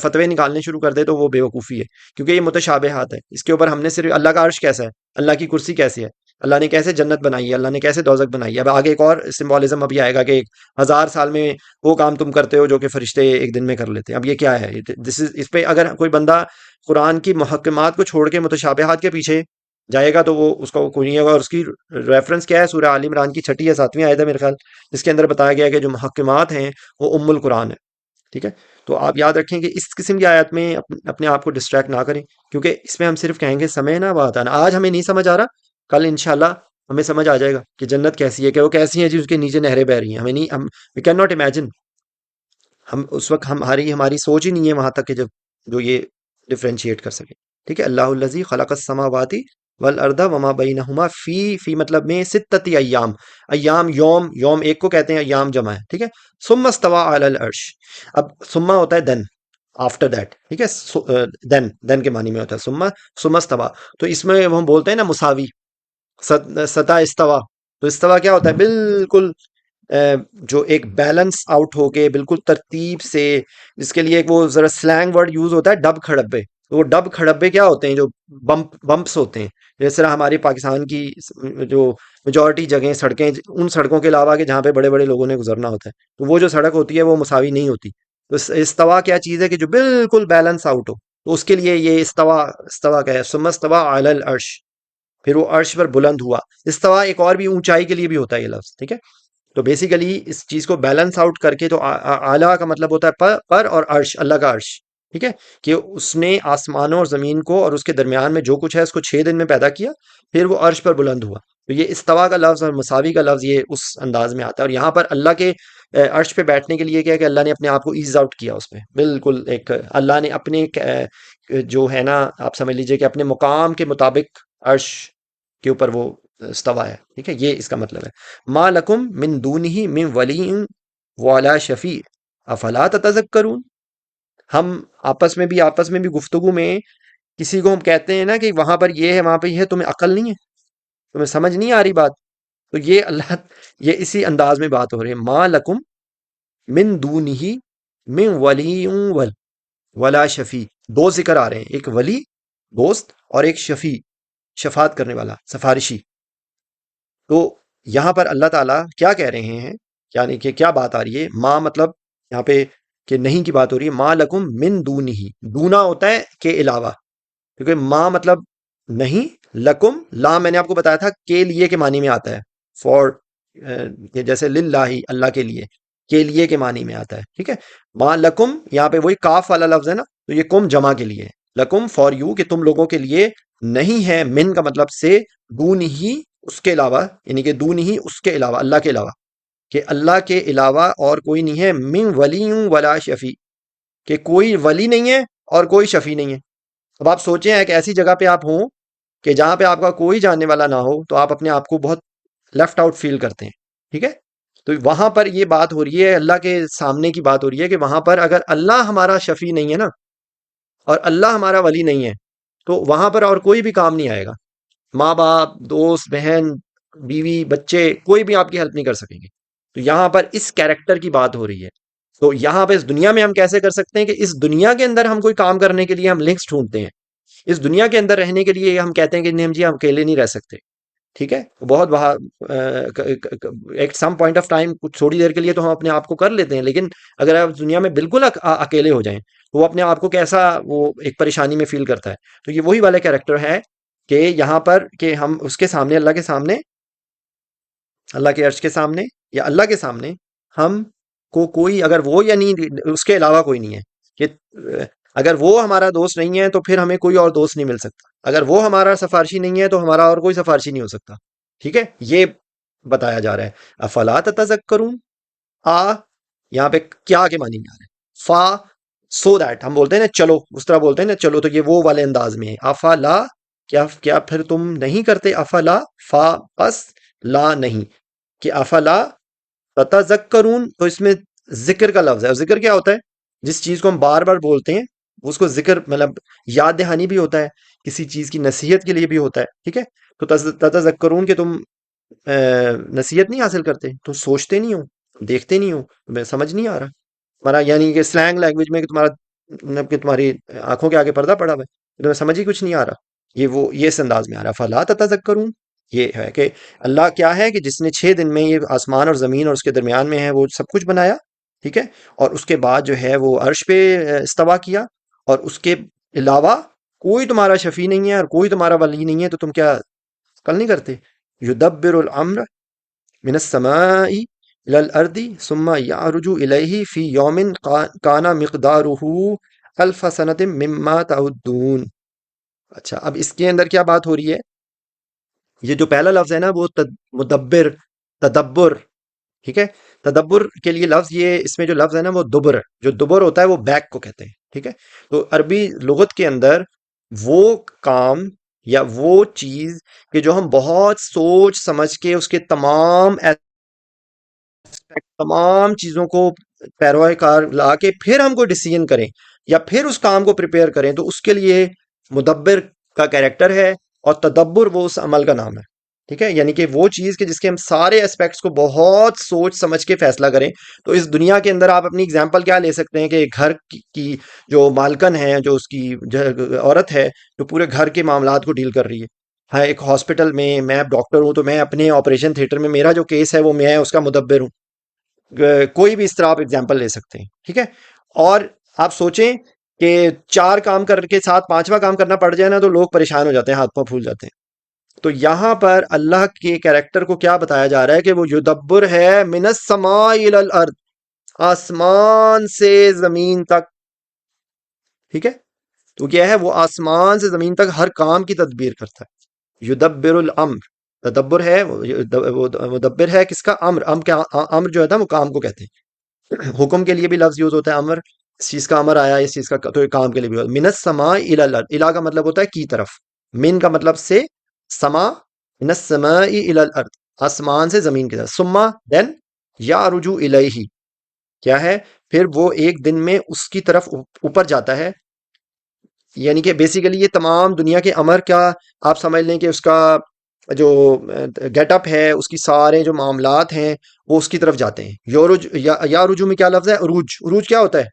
فتوے نکالنے شروع کر دے، تو وہ بے وقوفی ہے، کیونکہ یہ متشابہات ہے۔ اس کے اوپر ہم نے صرف اللہ کا عرش کیسا ہے، اللہ کی کرسی کیسی ہے، اللہ نے کیسے جنت بنائی ہے، اللہ نے کیسے دوزخ بنائی ہے، اب آگے ایک اور سمبولزم ابھی آئے گا کہ 1000 سال میں وہ کام تم کرتے ہو جو کہ فرشتے ایک دن میں کر لیتے ہیں۔ اب یہ کیا ہے؟ اس پہ اگر کوئی بندہ قرآن کی محکمات کو چھوڑ کے متشابہات کے پیچھے جائے گا تو وہ اس کو کوئی نہیں ہوگا۔ اور اس کی ریفرنس کیا ہے؟ سورہ آل عمران کی 6 یا 7ویں آیت ہے میرے خیال، جس کے اندر بتایا گیا ہے کہ جو محکمات ہیں وہ ام القرآن ہے، ٹھیک ہے۔ تو آپ یاد رکھیں کہ اس قسم کی آیت میں اپنے آپ کو ڈسٹریکٹ نہ کریں، کیونکہ اس میں ہم صرف کہیں گے سمعنا و اطعنا۔ آج ہمیں نہیں سمجھ آ رہا، کل انشاءاللہ ہمیں سمجھ آ جائے گا کہ جنت کیسی ہے، کہ وہ کیسی ہے جی، اس کے نیچے نہریں بہ رہی ہیں، ہمیں نہیں، ہم وی کین ناٹ امیجن، ہم اس وقت ہماری سوچ ہی نہیں ہے وہاں تک کہ جب جو یہ ڈفرینشیٹ کر سکے، ٹھیک ہے۔ اللہ الذی خلق السماوات والارض وما بینہما فی مطلب میں ستتی ایام، ایام یوم، یوم ایک کو کہتے ہیں، ایام جمع ہے، ٹھیک ہے۔ ثم استوى علی العرش، اب ثم ہوتا ہے دین، آفٹر دیٹ، ٹھیک ہے، دین کے معنی میں ہوتا ہے ثم استوى، تو اس میں ہم بولتے ہیں نا مساوی، ستا استوا، تو استوا کیا ہوتا ہے؟ بالکل جو ایک بیلنس آؤٹ ہو کے بالکل ترتیب سے، جس کے لیے ایک وہ ذرا سلینگ ورڈ یوز ہوتا ہے ڈب کھڑبے، تو وہ ڈب کھڑبے کیا ہوتے ہیں؟ جو بمپس ہوتے ہیں، جس طرح ہمارے پاکستان کی جو میجورٹی جگہیں سڑکیں، ان سڑکوں کے علاوہ کہ جہاں پہ بڑے بڑے لوگوں نے گزرنا ہوتا ہے، تو وہ جو سڑک ہوتی ہے وہ مساوی نہیں ہوتی۔ تو استوا کیا چیز ہے؟ کہ جو بالکل بیلنس آؤٹ ہو، تو اس کے لیے یہ استوا کیا ہے؟ ثم استوى علی العرش، پھر وہ عرش پر بلند ہوا۔ استوا ایک اور بھی اونچائی کے لیے بھی ہوتا ہے یہ لفظ، ٹھیک ہے۔ تو بیسیکلی اس چیز کو بیلنس آؤٹ کر کے، تو اعلیٰ کا مطلب ہوتا ہے پر اور عرش، اللہ کا عرش، ٹھیک ہے، کہ اس نے آسمانوں اور زمین کو اور اس کے درمیان میں جو کچھ ہے اس کو 6 دن میں پیدا کیا، پھر وہ عرش پر بلند ہوا۔ تو یہ استوا کا لفظ اور مساوی کا لفظ یہ اس انداز میں آتا ہے، اور یہاں پر اللہ کے عرش پہ بیٹھنے کے لیے کیا ہے؟ کہ اللہ نے اپنے آپ کو ایز آؤٹ کیا اس پہ، بالکل ایک اللہ نے اپنے جو ہے نا، آپ سمجھ لیجئے کہ اپنے مقام کے مطابق عرش کے اوپر وہ استوا ہے، ٹھیک ہے، یہ اس کا مطلب ہے۔ ما لکم من دونہ من ولی ولا شفیع افلا تتذکرون، ہم آپس میں بھی گفتگو میں کسی کو ہم کہتے ہیں نا کہ وہاں پر یہ ہے، وہاں پہ یہ ہے، تمہیں عقل نہیں ہے، تمہیں سمجھ نہیں آ رہی بات؟ تو یہ اللہ، یہ اسی انداز میں بات ہو رہی ہے، ما لکم من دونہ من ولی ولا شفیع، دو ذکر آ رہے ہیں، ایک ولی دوست اور ایک شفیع شفاعت کرنے والا، سفارشی۔ تو یہاں پر اللہ تعالیٰ کیا کہہ رہے ہیں؟ یعنی کہ کیا بات آ رہی ہے؟ ماں مطلب یہاں پہ کہ نہیں کی بات ہو رہی ہے، ماں لکم من دونہ، دونا ہوتا ہے کے علاوہ، کیونکہ ماں مطلب نہیں، لکم لام میں نے آپ کو بتایا تھا کے لیے کے معنی میں آتا ہے، فور، جیسے للہ، اللہ کے لیے کے معنی میں آتا ہے، ٹھیک ہے۔ ماں لکم یہاں پہ وہی کاف والا لفظ ہے نا، تو یہ کم جمع کے لیے ہے، لکم فار یو، کہ تم لوگوں کے لیے نہیں ہے، من کا مطلب سے، دون ہی اس کے علاوہ، یعنی کہ دون ہی اس کے علاوہ، اللہ کے علاوہ، کہ اللہ کے علاوہ اور کوئی نہیں ہے، من ولی ولا شفیع، کہ کوئی ولی نہیں ہے اور کوئی شفیع نہیں ہے۔ اب آپ سوچیں ایک ایسی جگہ پہ آپ ہوں کہ جہاں پہ آپ کا کوئی جاننے والا نہ ہو، تو آپ اپنے آپ کو بہت لیفٹ آؤٹ فیل کرتے ہیں، ٹھیک ہے۔ تو وہاں پر یہ بات ہو رہی ہے، اللہ کے سامنے کی بات ہو رہی ہے کہ وہاں پر اگر اللہ ہمارا شفیع نہیں ہے نا، اور اللہ ہمارا ولی نہیں ہے، تو وہاں پر اور کوئی بھی کام نہیں آئے گا، ماں باپ، دوست، بہن، بیوی، بچے، کوئی بھی آپ کی ہیلپ نہیں کر سکیں گے۔ تو یہاں پر اس کیریکٹر کی بات ہو رہی ہے۔ تو یہاں پہ اس دنیا میں ہم کیسے کر سکتے ہیں؟ کہ اس دنیا کے اندر ہم کوئی کام کرنے کے لیے ہم لنکس ڈھونڈتے ہیں، اس دنیا کے اندر رہنے کے لیے ہم کہتے ہیں کہ نہیں، ہم جی ہم اکیلے نہیں رہ سکتے، ٹھیک ہے، بہت وہاں ایک سم پوائنٹ آف ٹائم، کچھ تھوڑی دیر کے لیے تو ہم اپنے آپ کو کر لیتے ہیں، لیکن اگر آپ دنیا میں بالکل اکیلے ہو جائیں تو وہ اپنے آپ کو کیسا وہ ایک پریشانی میں فیل کرتا ہے۔ تو یہ وہی والا کیریکٹر ہے کہ یہاں پر کہ ہم اس کے سامنے، اللہ کے سامنے، اللہ کے عرش کے سامنے یا اللہ کے سامنے، ہم کو کوئی اگر وہ یا نہیں، اس کے علاوہ کوئی نہیں ہے، کہ اگر وہ ہمارا دوست نہیں ہے تو پھر ہمیں کوئی اور دوست نہیں مل سکتا، اگر وہ ہمارا سفارشی نہیں ہے تو ہمارا اور کوئی سفارشی نہیں ہو سکتا، ٹھیک ہے، یہ بتایا جا رہا ہے۔ افلا تتذکرون، آ یہاں پہ کیا کے معنی میں آ رہا ہے، فا سو دیٹ ہم بولتے ہیں نا چلو، اس طرح بولتے ہیں نا چلو، تو یہ وہ والے انداز میں ہے. افلا، کیا پھر تم نہیں کرتے؟ افلا، فا پس لا نہیں، کہ افلا تتذکرون، تو اس میں ذکر کا لفظ ہے. اور ذکر کیا ہوتا ہے؟ جس چیز کو ہم بار بار بولتے ہیں اس کو ذکر، مطلب یاد دہانی بھی ہوتا ہے، کسی چیز کی نصیحت کے لیے بھی ہوتا ہے. ٹھیک ہے، تو تتذکرون کہ تم نصیحت نہیں حاصل کرتے، تم سوچتے نہیں ہو، دیکھتے نہیں ہو، تمہیں سمجھ نہیں آ رہا تمہارا، یعنی کہ سلینگ لینگویج میں کہ تمہارا مطلب کہ تمہاری آنکھوں کے آگے پردہ پڑا ہوا ہے، تمہیں سمجھ ہی کچھ نہیں آ رہا. یہ اس انداز میں آ رہا. فلا تتذکرون، یہ ہے کہ اللہ کیا ہے کہ جس نے 6 دن میں یہ آسمان اور زمین اور اس کے درمیان میں ہے وہ سب کچھ بنایا. ٹھیک ہے، اور اس کے بعد جو ہے وہ عرش پہ استوا کیا، اور اس کے علاوہ کوئی تمہارا شفیع نہیں ہے اور کوئی تمہارا ولی نہیں ہے، تو تم کیا عقل نہیں کرتے؟ یدبر الامر من السماء الى الارض ثم يعرج الیہ فی یوم کان مقدارہ الف سنۃ مما تعدون. اچھا، اب اس کے اندر کیا بات ہو رہی ہے؟ یہ جو پہلا لفظ ہے نا وہ مدبر، تدبر. ٹھیک ہے، تدبر کے لیے لفظ، یہ اس میں جو لفظ ہے نا وہ دبر، جو دبر ہوتا ہے وہ بیک کو کہتے ہیں. ٹھیک ہے، تو عربی لغت کے اندر وہ کام یا وہ چیز کہ جو ہم بہت سوچ سمجھ کے اس کے تمام تمام چیزوں کو پیروئے کار لا کے پھر ہم کو ڈیسیژن کریں یا پھر اس کام کو پریپیئر کریں، تو اس کے لیے مدبر کا کیریکٹر ہے، اور تدبر وہ اس عمل کا نام ہے. ٹھیک ہے، یعنی کہ وہ چیز کہ جس کے ہم سارے اسپیکٹس کو بہت سوچ سمجھ کے فیصلہ کریں. تو اس دنیا کے اندر آپ اپنی اگزامپل کیا لے سکتے ہیں کہ گھر کی جو مالکن ہے، جو اس کی عورت ہے جو پورے گھر کے معاملات کو ڈیل کر رہی ہے. ہاں، ایک ہاسپٹل میں اب ڈاکٹر ہوں تو میں اپنے آپریشن تھیٹر میں میرا جو کیس ہے وہ میں اس کا مدبر ہوں. کوئی بھی اس طرح آپ اگزامپل لے سکتے ہیں. ٹھیک ہے، اور آپ سوچیں کہ 4 کام کر کے ساتھ 5واں کام کرنا پڑ جائے نا تو لوگ پریشان ہو جاتے ہیں، ہاتھ پاؤں پھول جاتے ہیں. تو یہاں پر اللہ کے کیریکٹر کو کیا بتایا جا رہا ہے کہ وہ یدبر ہے من السماء الی الارض، آسمان سے زمین تک. ٹھیک ہے، تو کیا ہے؟ وہ آسمان سے زمین تک ہر کام کی تدبیر کرتا ہے. یدبر الامر، تدبر ہے وہ مدبر ہے کس کا؟ امر جو ہے نا وہ کام کو کہتے ہیں. حکم کے لیے بھی لفظ یوز ہوتا ہے امر، اس چیز کا امر آیا، اس چیز کا، تو کام کے لیے بھی ہوتا ہے. من السماء الی الارض، الی کا مطلب ہوتا ہے کی طرف، من کا مطلب سے، سما، من السماء الی الارض، آسمان سے زمین کی طرف. ثم دین یعرج الیہ، کیا ہے؟ پھر وہ ایک دن میں اس کی طرف اوپر جاتا ہے. یعنی کہ بیسیکلی یہ تمام دنیا کے امر کیا آپ سمجھ لیں کہ اس کا جو گیٹ اپ ہے، اس کی سارے جو معاملات ہیں وہ اس کی طرف جاتے ہیں. یورج یا رجوع میں کیا لفظ ہے؟ عروج. عروج کیا ہوتا ہے؟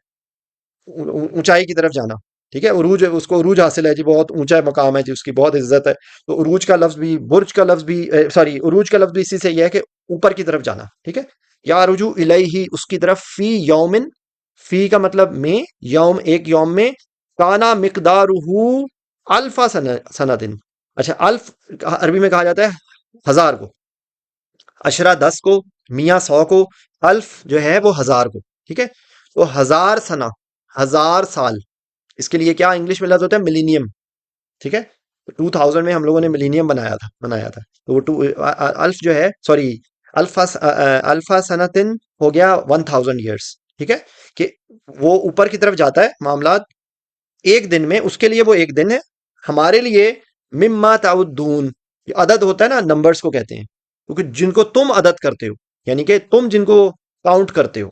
اونچائی کی طرف جانا. ٹھیک ہے، عروج، اس کو عروج حاصل ہے جی، بہت اونچا مقام ہے جی، اس کی بہت عزت ہے. تو عروج کا لفظ بھی، برج کا لفظ بھی، سوری، عروج کا لفظ بھی اسی سے یہ ہے کہ اوپر کی طرف جانا. ٹھیک ہے، یا رجوع الیہ، اس کی طرف، فی یومن، فی کا مطلب میں، یوم ایک یوم میں، کانا مقدارہ الفا سنتن. اچھا، الف عربی میں کہا جاتا ہے 1000 کو، عشرہ 10 کو، میاں 100 کو، الف جو ہے وہ 1000 کو. ٹھیک ہے، تو 1000 سنہ، 1000 سال. اس کے لیے کیا انگلش میں لفظ ہوتا ہے؟ ملینیم. ٹھیک ہے، 2000 میں ہم لوگوں نے ملینیم بنایا تھا. تو وہ الف جو ہے، سوری، الفا سنتن ہو گیا 1000 ایئرس. ٹھیک ہے، کہ وہ اوپر کی طرف جاتا ہے معاملات ایک دن میں، اس کے لیے وہ ایک دن ہے. ہمارے لیے مما تعدون، عدد ہوتا ہے نا، نمبرز کو کہتے ہیں، کیونکہ جن کو تم عدد کرتے ہو، یعنی کہ تم جن کو کاؤنٹ کرتے ہو.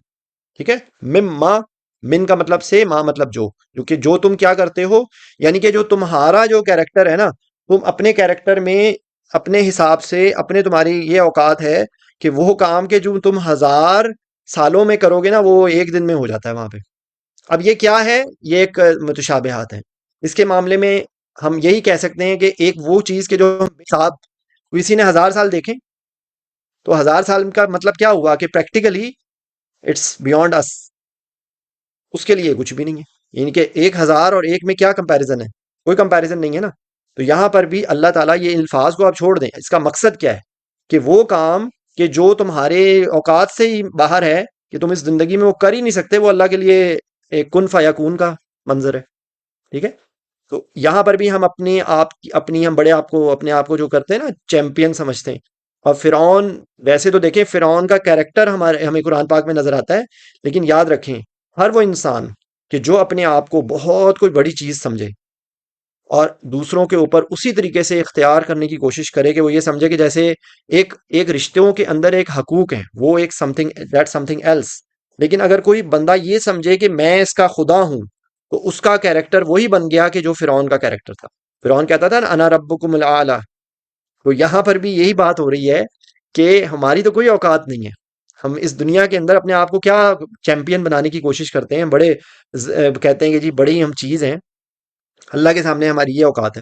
ٹھیک ہے، مما، من کا مطلب سے، ماں مطلب جو، کیونکہ جو تم کیا کرتے ہو، یعنی کہ جو تمہارا جو کیریکٹر ہے نا، تم اپنے کیریکٹر میں اپنے حساب سے، اپنے تمہاری یہ اوقات ہے کہ وہ کام کے جو تم 1000 سالوں میں کرو گے نا وہ ایک دن میں ہو جاتا ہے وہاں پہ. اب یہ کیا ہے؟ یہ ایک متشابہات ہے. اس کے معاملے میں ہم یہی کہہ سکتے ہیں کہ ایک وہ چیز کے جو ہم حساب کسی نے 1000 سال دیکھیں، تو 1000 سال کا مطلب کیا ہوا کہ پریکٹیکلی اٹس بیونڈ اس، اس کے لیے کچھ بھی نہیں ہے. یعنی کہ 1000 اور ایک میں کیا کمپیریزن ہے؟ کوئی کمپیریزن نہیں ہے نا. تو یہاں پر بھی اللہ تعالیٰ یہ الفاظ کو آپ چھوڑ دیں، اس کا مقصد کیا ہے کہ وہ کام کہ جو تمہارے اوقات سے ہی باہر ہے کہ تم اس زندگی میں وہ کر ہی نہیں سکتے، وہ اللہ کے لیے ایک کن فیکون کا منظر ہے. ٹھیک ہے، تو یہاں پر بھی ہم ہم بڑے آپ کو، اپنے آپ کو جو کرتے ہیں نا چیمپئن سمجھتے ہیں. اور فرعون، ویسے تو دیکھیں فرعون کا کیریکٹر ہمیں قرآن پاک میں نظر آتا ہے، لیکن یاد رکھیں ہر وہ انسان کہ جو اپنے آپ کو بہت کوئی بڑی چیز سمجھے اور دوسروں کے اوپر اسی طریقے سے اختیار کرنے کی کوشش کرے کہ وہ یہ سمجھے کہ جیسے ایک رشتوں کے اندر ایک حقوق ہیں، وہ ایک سم تھنگ ایلس، لیکن اگر کوئی بندہ یہ سمجھے کہ میں اس کا خدا ہوں، تو اس کا کیریکٹر وہی بن گیا کہ جو فرعون کا کیریکٹر تھا۔ فرعون کہتا تھا نا انا ربکم الاعلی، تو یہاں پر بھی یہی بات ہو رہی ہے کہ ہماری تو کوئی اوقات نہیں ہے، ہم اس دنیا کے اندر اپنے آپ کو کیا چیمپئن بنانے کی کوشش کرتے ہیں، بڑے کہتے ہیں کہ جی بڑی ہم چیز ہیں، اللہ کے سامنے ہماری یہ اوقات ہے،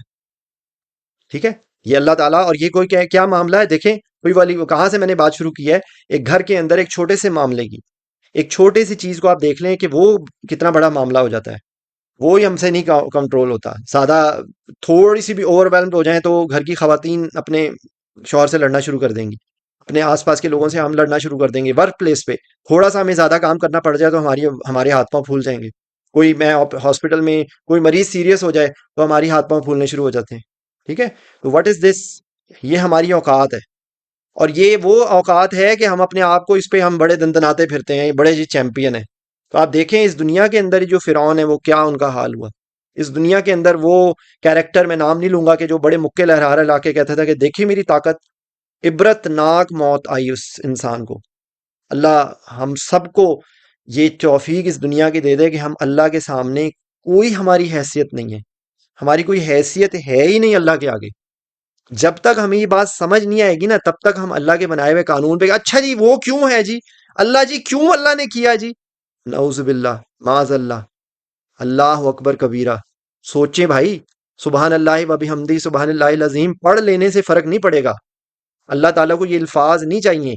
ٹھیک ہے؟ یہ اللہ تعالیٰ، اور یہ کوئی کیا معاملہ ہے دیکھیں، کوئی والی کہاں سے میں نے بات شروع کی ہے، ایک گھر کے اندر ایک چھوٹے سے معاملے کی، ایک چھوٹے سی چیز کو آپ دیکھ لیں کہ وہ کتنا بڑا معاملہ ہو جاتا ہے، وہ ہی ہم سے نہیں کنٹرول ہوتا، سادہ تھوڑی سی بھی اوور ویلمڈ ہو جائیں تو گھر کی خواتین اپنے شوہر سے لڑنا شروع کر دیں گی، اپنے آس پاس کے لوگوں سے ہم لڑنا شروع کر دیں گے، ورک پلیس پہ تھوڑا سا ہمیں زیادہ کام کرنا پڑ جائے تو ہمارے ہاتھ پاؤں پھول جائیں گے، کوئی میں ہاسپٹل میں کوئی مریض سیریس ہو جائے تو ہماری ہاتھ پاؤں پھولنے شروع ہو جاتے ہیں، ٹھیک ہے؟ تو واٹ از دس؟ یہ ہماری اوقات ہے، اور یہ وہ اوقات ہے کہ ہم اپنے آپ کو اس پہ ہم بڑے دندناتے پھرتے ہیں، یہ بڑے جی چیمپئن ہیں۔ تو آپ دیکھیں اس دنیا کے اندر جو فرعون ہے وہ کیا ان کا حال ہوا، اس دنیا کے اندر وہ کیریکٹر میں نام نہیں لوں گا کہ جو بڑے مکے لہرا رہا لا کے کہتا تھا کہ دیکھیں میری طاقت، عبرت ناک موت آئی اس انسان کو۔ اللہ ہم سب کو یہ توفیق اس دنیا کی دے دے کہ ہم اللہ کے سامنے کوئی ہماری حیثیت نہیں ہے، ہماری کوئی حیثیت ہے ہی نہیں اللہ کے آگے۔ جب تک ہمیں یہ بات سمجھ نہیں آئے گی نا، تب تک ہم اللہ کے بنائے ہوئے قانون پہ اچھا جی وہ کیوں ہے جی، اللہ جی کیوں اللہ نے کیا جی، نعوذ باللہ، معاذ اللہ، اللہ اکبر کبیرہ۔ سوچیں بھائی، سبحان اللہ و بحمدی سبحان اللہ العظیم پڑھ لینے سے فرق نہیں پڑے گا، اللہ تعالیٰ کو یہ الفاظ نہیں چاہیے،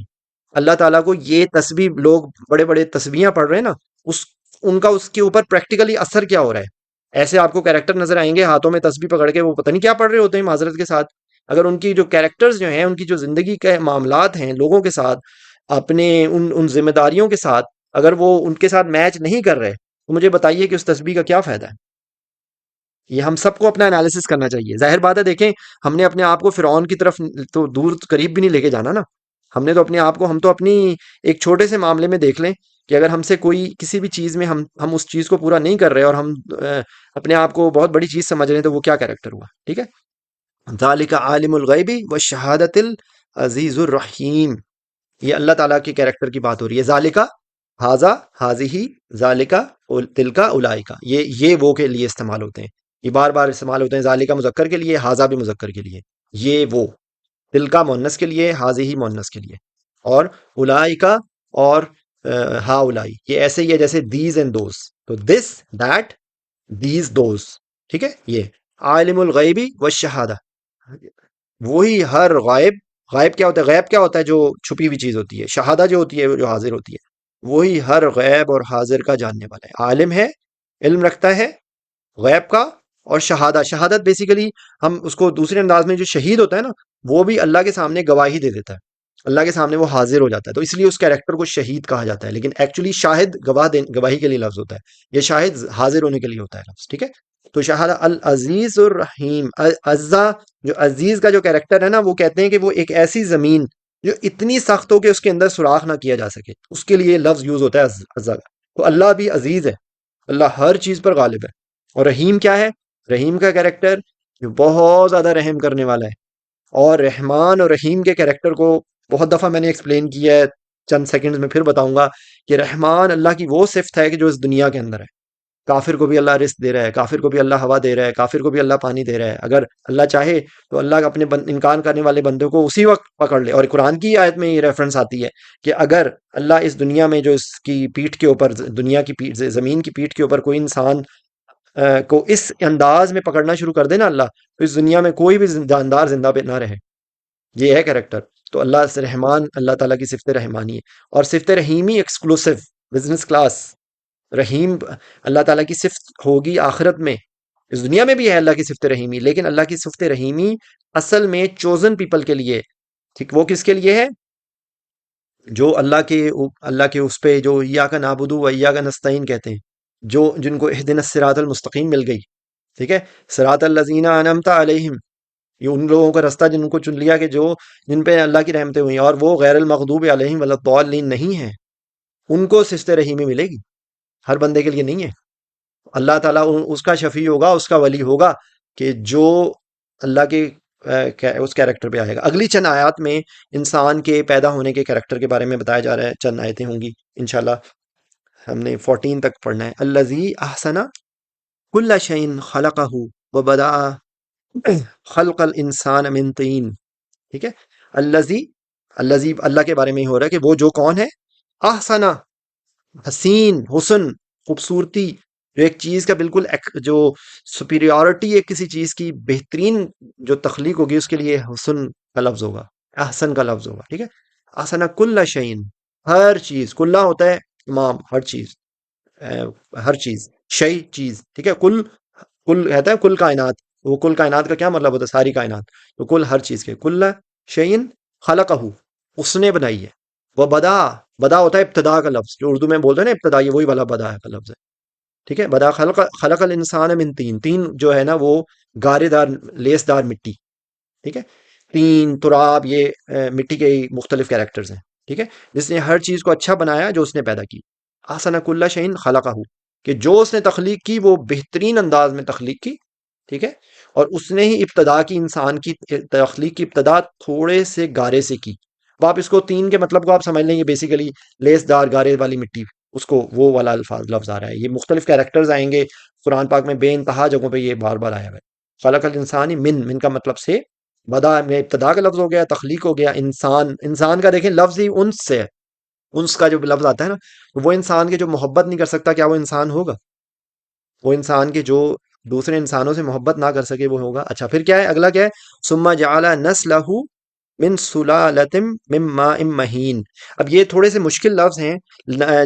اللہ تعالیٰ کو یہ تسبیح، لوگ بڑے بڑے تسبیحاں پڑھ رہے ہیں نا، اس ان کا اس کے اوپر پریکٹیکلی اثر کیا ہو رہا ہے؟ ایسے آپ کو کیریکٹر نظر آئیں گے ہاتھوں میں تسبیح پکڑ کے، وہ پتہ نہیں کیا پڑھ رہے ہوتے ہیں معذرت کے ساتھ، اگر ان کی جو کیریکٹرز جو ہیں، ان کی جو زندگی کے معاملات ہیں لوگوں کے ساتھ، اپنے ان ذمہ داریوں کے ساتھ، اگر وہ ان کے ساتھ میچ نہیں کر رہے تو مجھے بتائیے کہ اس تسبیح کا کیا فائدہ ہے؟ یہ ہم سب کو اپنا انالیسس کرنا چاہیے۔ ظاہر بات ہے دیکھیں، ہم نے اپنے آپ کو فرعون کی طرف تو دور قریب بھی نہیں لے کے جانا نا، ہم نے تو اپنے آپ کو، ہم تو اپنی ایک چھوٹے سے معاملے میں دیکھ لیں کہ اگر ہم سے کوئی کسی بھی چیز میں ہم اس چیز کو پورا نہیں کر رہے اور ہم اپنے آپ کو بہت بڑی چیز سمجھ رہے ہیں، تو وہ کیا کیریکٹر ہوا؟ ٹھیک ہے؟ ذالک عالم الغیبی و شہادت العزیز الرحیم، یہ اللہ تعالیٰ کے کیریکٹر کی بات ہو رہی ہے۔ ذالکا، حاذا، حاذی، ذالکا، تلکا، اولائکا، یہ وہ کے لیے استعمال ہوتے ہیں، یہ بار بار استعمال ہوتے ہیں، ذالکا مذکر کے لیے، حاذا بھی مذکر کے لیے، یہ وہ، تلکا مونس کے لیے، حاذی مونس کے لیے، اور اولائکا اور ہا اولائی، یہ ایسے ہی ہے جیسے دیز اینڈ دوز، تو دس، دیٹ، دیز، دوز، ٹھیک ہے؟ یہ عالم الغیبی والشہادہ، وہی ہر غائب، غائب کیا ہوتا ہے؟ غیب کیا ہوتا ہے؟ جو چھپی ہوئی چیز ہوتی ہے، شہادہ جو ہوتی ہے وہ جو حاضر ہوتی ہے، وہی ہر غیب اور حاضر کا جاننے والا ہے، عالم ہے، علم رکھتا ہے غیب کا، اور شہادہ، شہادت بیسیکلی ہم اس کو دوسرے انداز میں، جو شہید ہوتا ہے نا، وہ بھی اللہ کے سامنے گواہی دے دیتا ہے، اللہ کے سامنے وہ حاضر ہو جاتا ہے، تو اس لیے اس کیریکٹر کو شہید کہا جاتا ہے، لیکن ایکچولی شاہد گواہی کے لیے لفظ ہوتا ہے، یہ شاہد حاضر ہونے کے لیے ہوتا ہے لفظ، ٹھیک ہے؟ تو شہادہ العزیز الرحیم، عزا، جو عزیز کا جو کیریکٹر ہے نا، وہ کہتے ہیں کہ وہ ایک ایسی زمین جو اتنی سخت ہو کہ اس کے اندر سوراخ نہ کیا جا سکے، اس کے لیے لفظ یوز ہوتا ہے عزا کا۔ تو اللہ بھی عزیز ہے، اللہ ہر چیز پر غالب ہے، اور رحیم کیا ہے؟ رحیم کا کیریکٹر جو بہت زیادہ رحم کرنے والا ہے، اور رحمان اور رحیم کے کیریکٹر کو بہت دفعہ میں نے ایکسپلین کیا ہے، چند سیکنڈز میں پھر بتاؤں گا کہ رحمان اللہ کی وہ صفت ہے کہ جو اس دنیا کے اندر ہے، کافر کو بھی اللہ رزق دے رہا ہے، کافر کو بھی اللہ ہوا دے رہا ہے، کافر کو بھی اللہ پانی دے رہا ہے، اگر اللہ چاہے تو اللہ اپنے انکار کرنے والے بندوں کو اسی وقت پکڑ لے، اور قرآن کی آیت میں یہ ریفرنس آتی ہے کہ اگر اللہ اس دنیا میں جو اس کی پیٹھ کے اوپر، دنیا کی پیٹھ، زمین کی پیٹھ کے اوپر کوئی انسان کو اس انداز میں پکڑنا شروع کر دے نا اللہ، تو اس دنیا میں کوئی بھی جاندار زندہ پہ نہ رہے، یہ ہے کریکٹر۔ تو اللہ سے رحمان، اللہ تعالیٰ کی صفت رحمانی ہے، اور صفت رحیمی ایکسکلوسیو، بزنس کلاس، رحیم اللہ تعالیٰ کی صفت ہوگی آخرت میں، اس دنیا میں بھی ہے اللہ کی صفت رحیمی، لیکن اللہ کی صفت رحیمی اصل میں چوزن پیپل کے لیے، ٹھیک؟ وہ کس کے لیے ہے؟ جو اللہ کے اس پہ جو ایاک نعبد و ایاک نستعین کہتے ہیں، جو جن کو اہدنا الصراط المستقیم مل گئی، ٹھیک ہے؟ صراط الذین انعمت علیہم، یہ ان لوگوں کا راستہ جن کو چن لیا کہ جن پہ اللہ کی رحمتیں ہوئی، اور وہ غیر المغضوب علیہم ولا الضالین نہیں ہیں، ان کو صفت رحیمی ملے گی، ہر بندے کے لیے نہیں ہے، اللہ تعالیٰ اس کا شفیع ہوگا، اس کا ولی ہوگا کہ جو اللہ کے اس کیریکٹر پہ آئے گا۔ اگلی چند آیات میں انسان کے پیدا ہونے کے کیریکٹر کے بارے میں بتایا جا رہا ہے، چند آیتیں ہوں گی انشاءاللہ۔ ہم نے 14 تک پڑھنا ہے۔ الذی احسن کل شیء خلقہ وبدأ خلق الانسان من طین، ٹھیک ہے۔ الذی، الذی اللہ کے بارے میں ہی ہو رہا ہے کہ وہ جو کون ہے، احسن، حسین، حسن، خوبصورتی، جو ایک چیز کا بالکل جو سپیریورٹی ہے کسی چیز کی، بہترین جو تخلیق ہوگی اس کے لیے حسن کا لفظ ہوگا، احسن کا لفظ ہوگا، ٹھیک ہے۔ احسن کل شعین، ہر چیز، کلہ ہوتا ہے تمام، ہر چیز، ہر چیز، شعی چیز، ٹھیک ہے۔ کل، کل کہتا ہے کل کائنات، وہ کل کائنات کا کیا مطلب ہوتا ہے؟ ساری کائنات، تو کل ہر چیز کے، کل شعین خلقہ، اس نے بنائی ہے۔ وہ بدا، بدا ہوتا ہے ابتدا کا لفظ، جو اردو میں بولتے ہیں نا ابتدا، یہ وہی والا بدا کا لفظ ہے، ٹھیک ہے۔ بدا خلق، خلق الانسان من تین، تین جو ہے نا وہ گارے دار، لیس دار مٹی، ٹھیک ہے۔ تین، تراب، یہ مٹی کے ہی مختلف کیریکٹرز ہیں، ٹھیک ہے۔ جس نے ہر چیز کو اچھا بنایا جو اس نے پیدا کی، احسن کل شیء خلقہ، کہ جو اس نے تخلیق کی وہ بہترین انداز میں تخلیق کی، ٹھیک ہے۔ اور اس نے ہی ابتدا کی، انسان کی تخلیق کی ابتدا تھوڑے سے گارے سے کی۔ اب آپ اس کو تین کے مطلب کو آپ سمجھ لیں، یہ بیسیکلی لیس دار گارے والی مٹی، اس کو وہ والا الفاظ لفظ آ رہا ہے۔ یہ مختلف کیریکٹرز آئیں گے قرآن پاک میں، بے انتہا جگہوں پہ یہ بار بار آیا ہوا ہے۔ خلق الانسان من، من کا مطلب سے، بدا میں ابتدا کا لفظ ہو گیا، تخلیق ہو گیا۔ انسان، انسان کا دیکھیں لفظ ہی انس سے ہے، انس کا جو لفظ آتا ہے نا، وہ انسان کے جو محبت نہیں کر سکتا، کیا وہ انسان ہوگا؟ وہ انسان کے جو دوسرے انسانوں سے محبت نہ کر سکے وہ ہوگا؟ اچھا پھر کیا ہے، اگلا کیا ہے، ثم جعل نسلہ من سلالۃ من ماء مہین۔ اب یہ تھوڑے سے مشکل لفظ ہیں۔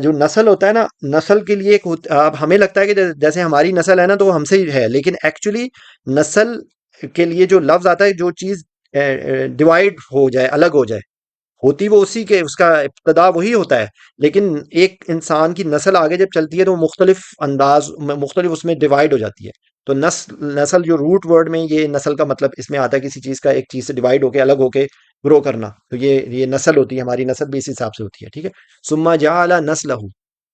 جو نسل ہوتا ہے نا، نسل کے لیے ایک اب ہمیں لگتا ہے کہ جیسے ہماری نسل ہے نا تو وہ ہم سے ہی ہے، لیکن ایکچولی نسل کے لیے جو لفظ آتا ہے، جو چیز ڈیوائڈ ہو جائے، الگ ہو جائے، ہوتی وہ اسی کے، اس کا ابتدا وہی ہوتا ہے، لیکن ایک انسان کی نسل آگے جب چلتی ہے تو وہ مختلف انداز مختلف اس میں ڈیوائڈ ہو جاتی ہے۔ تو نسل، نسل جو روٹ ورڈ میں یہ نسل کا مطلب اس میں آتا ہے، کسی چیز کا ایک چیز سے ڈیوائڈ ہو کے، الگ ہو کے گرو کرنا، تو یہ نسل ہوتی ہے، ہماری نسل بھی اس حساب سے ہوتی ہے، ٹھیک ہے۔ ثم جعل نسلہ،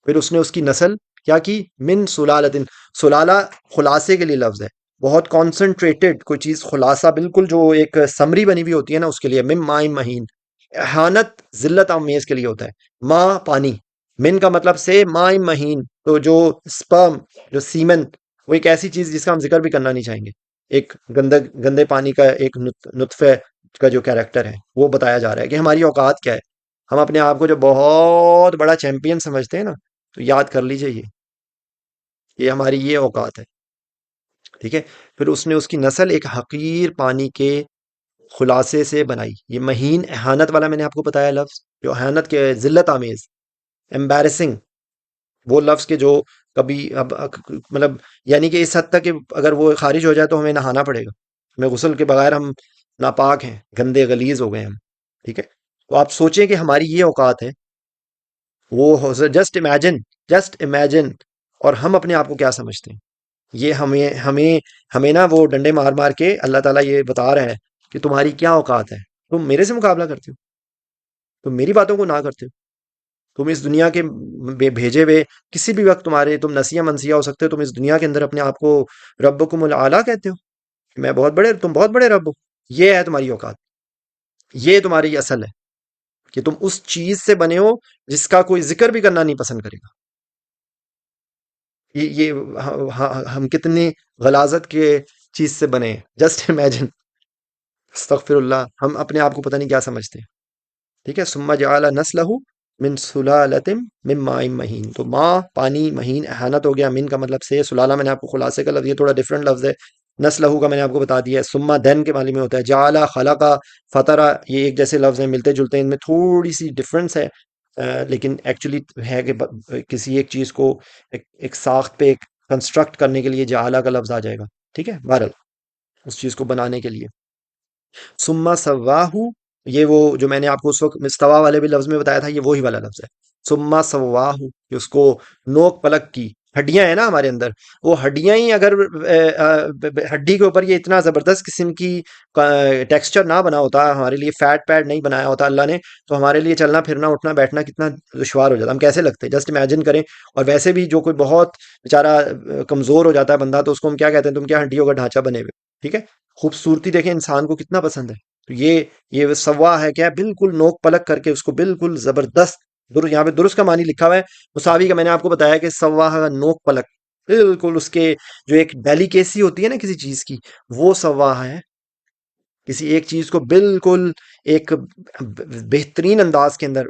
پھر اس نے اس کی نسل کیا کی، من سلالۃ، سلالہ خلاصے کے لیے لفظ ہے، بہت کانسنٹریٹڈ کوئی چیز، خلاصہ بالکل جو ایک سمری بنی ہوئی ہوتی ہے نا، اس کے لیے، من ماء مہین، احانت ذلت آمیز کے لیے ہوتا ہے۔ ماں پانی، من کا مطلب سے ماء مہین، تو جو سپرم، جو سیمن، وہ ایک ایسی چیز جس کا ہم ذکر بھی کرنا نہیں چاہیں گے، ایک گندے پانی کا ایک نطفے کا جو کیریکٹر ہے وہ بتایا جا رہا ہے کہ ہماری اوقات کیا ہے۔ ہم اپنے آپ کو جو بہت بڑا چیمپئن سمجھتے ہیں نا، تو یاد کر لیجئے یہ ہماری یہ اوقات ہے، ٹھیک ہے۔ پھر اس نے اس کی نسل ایک حقیر پانی کے خلاصے سے بنائی۔ یہ مہین، احانت والا میں نے آپ کو بتایا لفظ، جو احانت کے، ذلت آمیز، embarrassing، وہ لفظ کے جو کبھی اب مطلب، یعنی کہ اس حد تک کہ اگر وہ خارج ہو جائے تو ہمیں نہانا پڑے گا، ہمیں غسل کے بغیر ہم ناپاک ہیں، گندے غلیظ ہو گئے ہم، ٹھیک ہے۔ تو آپ سوچیں کہ ہماری یہ اوقات ہے، وہ جسٹ امیجن، جسٹ امیجن، اور ہم اپنے آپ کو کیا سمجھتے ہیں؟ یہ ہمیں نا وہ ڈنڈے مار مار کے اللہ تعالیٰ یہ بتا رہا ہے کہ تمہاری کیا اوقات ہے، تم میرے سے مقابلہ کرتے ہو، تم میری باتوں کو نہ کرتے ہو، تم اس دنیا کے بھیجے ہوئے، کسی بھی وقت تمہارے، تم نسیہ منسیہ ہو سکتے ہو، تم اس دنیا کے اندر اپنے آپ کو ربکم العالی کہتے ہو، کہ میں بہت بڑے، تم بہت بڑے رب ہو۔ یہ ہے تمہاری اوقات، یہ تمہاری اصل ہے، کہ تم اس چیز سے بنے ہو جس کا کوئی ذکر بھی کرنا نہیں پسند کرے گا۔ ہم کتنی غلاظت کے چیز سے بنے ہیں، جسٹ امیجن، استغفر اللہ، ہم اپنے آپ کو پتہ نہیں کیا سمجھتے ہیں، ٹھیک ہے۔ ثم جعل نسلہ من سلالۃ من ماء مہین، تو ماں پانی، مہین احانت ہو گیا، من کا مطلب سے، سلالہ میں نے آپ کو خلاصے کا لفظ، یہ تھوڑا ڈفرنٹ لفظ ہے، نسلہ کا میں نے آپ کو بتا دیا ہے، ثم دین کے معنی میں ہوتا ہے، جعل، خلق، فطرہ، یہ ایک جیسے لفظ ہیں، ملتے جلتے ہیں، ان میں تھوڑی سی ڈفرنس ہے، لیکن ایکچولی ہے کہ کسی ایک چیز کو ایک ساخت پہ ایک کنسٹرکٹ کرنے کے لیے جعل کا لفظ آ جائے گا، ٹھیک ہے، بہرحال اس چیز کو بنانے کے لیے۔ ثم سواہ، یہ وہ جو میں نے آپ کو اس وقت استوا والے بھی لفظ میں بتایا تھا، یہ وہی والا لفظ ہے، ثم سواہ، کہ اس کو نوک پلک کی، ہڈیاں ہیں نا ہمارے اندر، وہ ہڈیاں ہی اگر ہڈی کے اوپر یہ اتنا زبردست قسم کی ٹیکسچر نہ بنا ہوتا، ہمارے لیے فیٹ پیڈ نہیں بنایا ہوتا اللہ نے، تو ہمارے لیے چلنا پھرنا اٹھنا بیٹھنا کتنا دشوار ہو جاتا، ہم کیسے لگتے، جسٹ امیجن کریں۔ اور ویسے بھی جو کوئی بہت بیچارہ کمزور ہو جاتا ہے بندہ، تو اس کو ہم کیا کہتے ہیں، تم کیا ہڈیوں کا ڈھانچہ بنے ہوئے، ٹھیک ہے۔ خوبصورتی دیکھیں انسان کو کتنا پسند ہے، تو یہ سوا ہے کیا، بالکل نوک پلک کر کے اس کو بالکل زبردست یہاں پہ درست کا معنی لکھا ہوا ہے، مساوی کا میں نے آپ کو بتایا کہ سوا نوک پلک، بالکل اس کے جو ایک ڈیلیکیسی ہوتی ہے نا کسی چیز کی، وہ سوا ہے، کسی ایک چیز کو بالکل ایک بہترین انداز کے اندر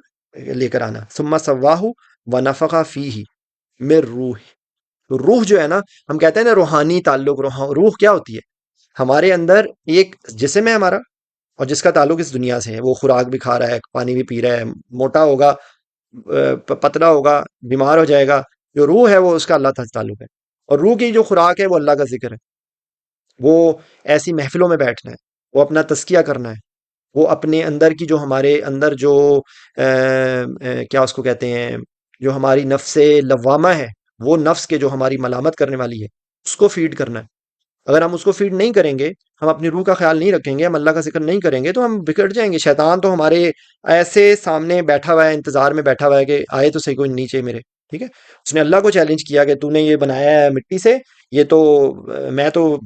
لے کر آنا۔ ثم سواہ ونفخ فیہ من روح، روح جو ہے نا، ہم کہتے ہیں نا روحانی تعلق، روح کیا ہوتی ہے، ہمارے اندر ایک جسم ہے ہمارا، اور جس کا تعلق اس دنیا سے ہے، وہ خوراک بھی کھا رہا ہے، پانی بھی پی رہا ہے، موٹا ہوگا، پتلا ہوگا، بیمار ہو جائے گا، جو روح ہے وہ اس کا اللہ تعالیٰ سے تعلق ہے، اور روح کی جو خوراک ہے وہ اللہ کا ذکر ہے، وہ ایسی محفلوں میں بیٹھنا ہے، وہ اپنا تزکیہ کرنا ہے، وہ اپنے اندر کی جو ہمارے اندر جو کیا اس کو کہتے ہیں، جو ہماری نفس لوامہ ہے، وہ نفس کے جو ہماری ملامت کرنے والی ہے، اس کو فیڈ کرنا ہے۔ اگر ہم اس کو فیڈ نہیں کریں گے، ہم اپنی روح کا خیال نہیں رکھیں گے، ہم اللہ کا ذکر نہیں کریں گے، تو ہم بگڑ جائیں گے۔ شیطان تو ہمارے ایسے سامنے بیٹھا ہوا ہے، انتظار میں بیٹھا ہوا ہے کہ آئے تو صحیح کوئی نیچے میرے، ٹھیک ہے۔ اس نے اللہ کو چیلنج کیا کہ تو نے یہ بنایا ہے مٹی سے، یہ تو میں تو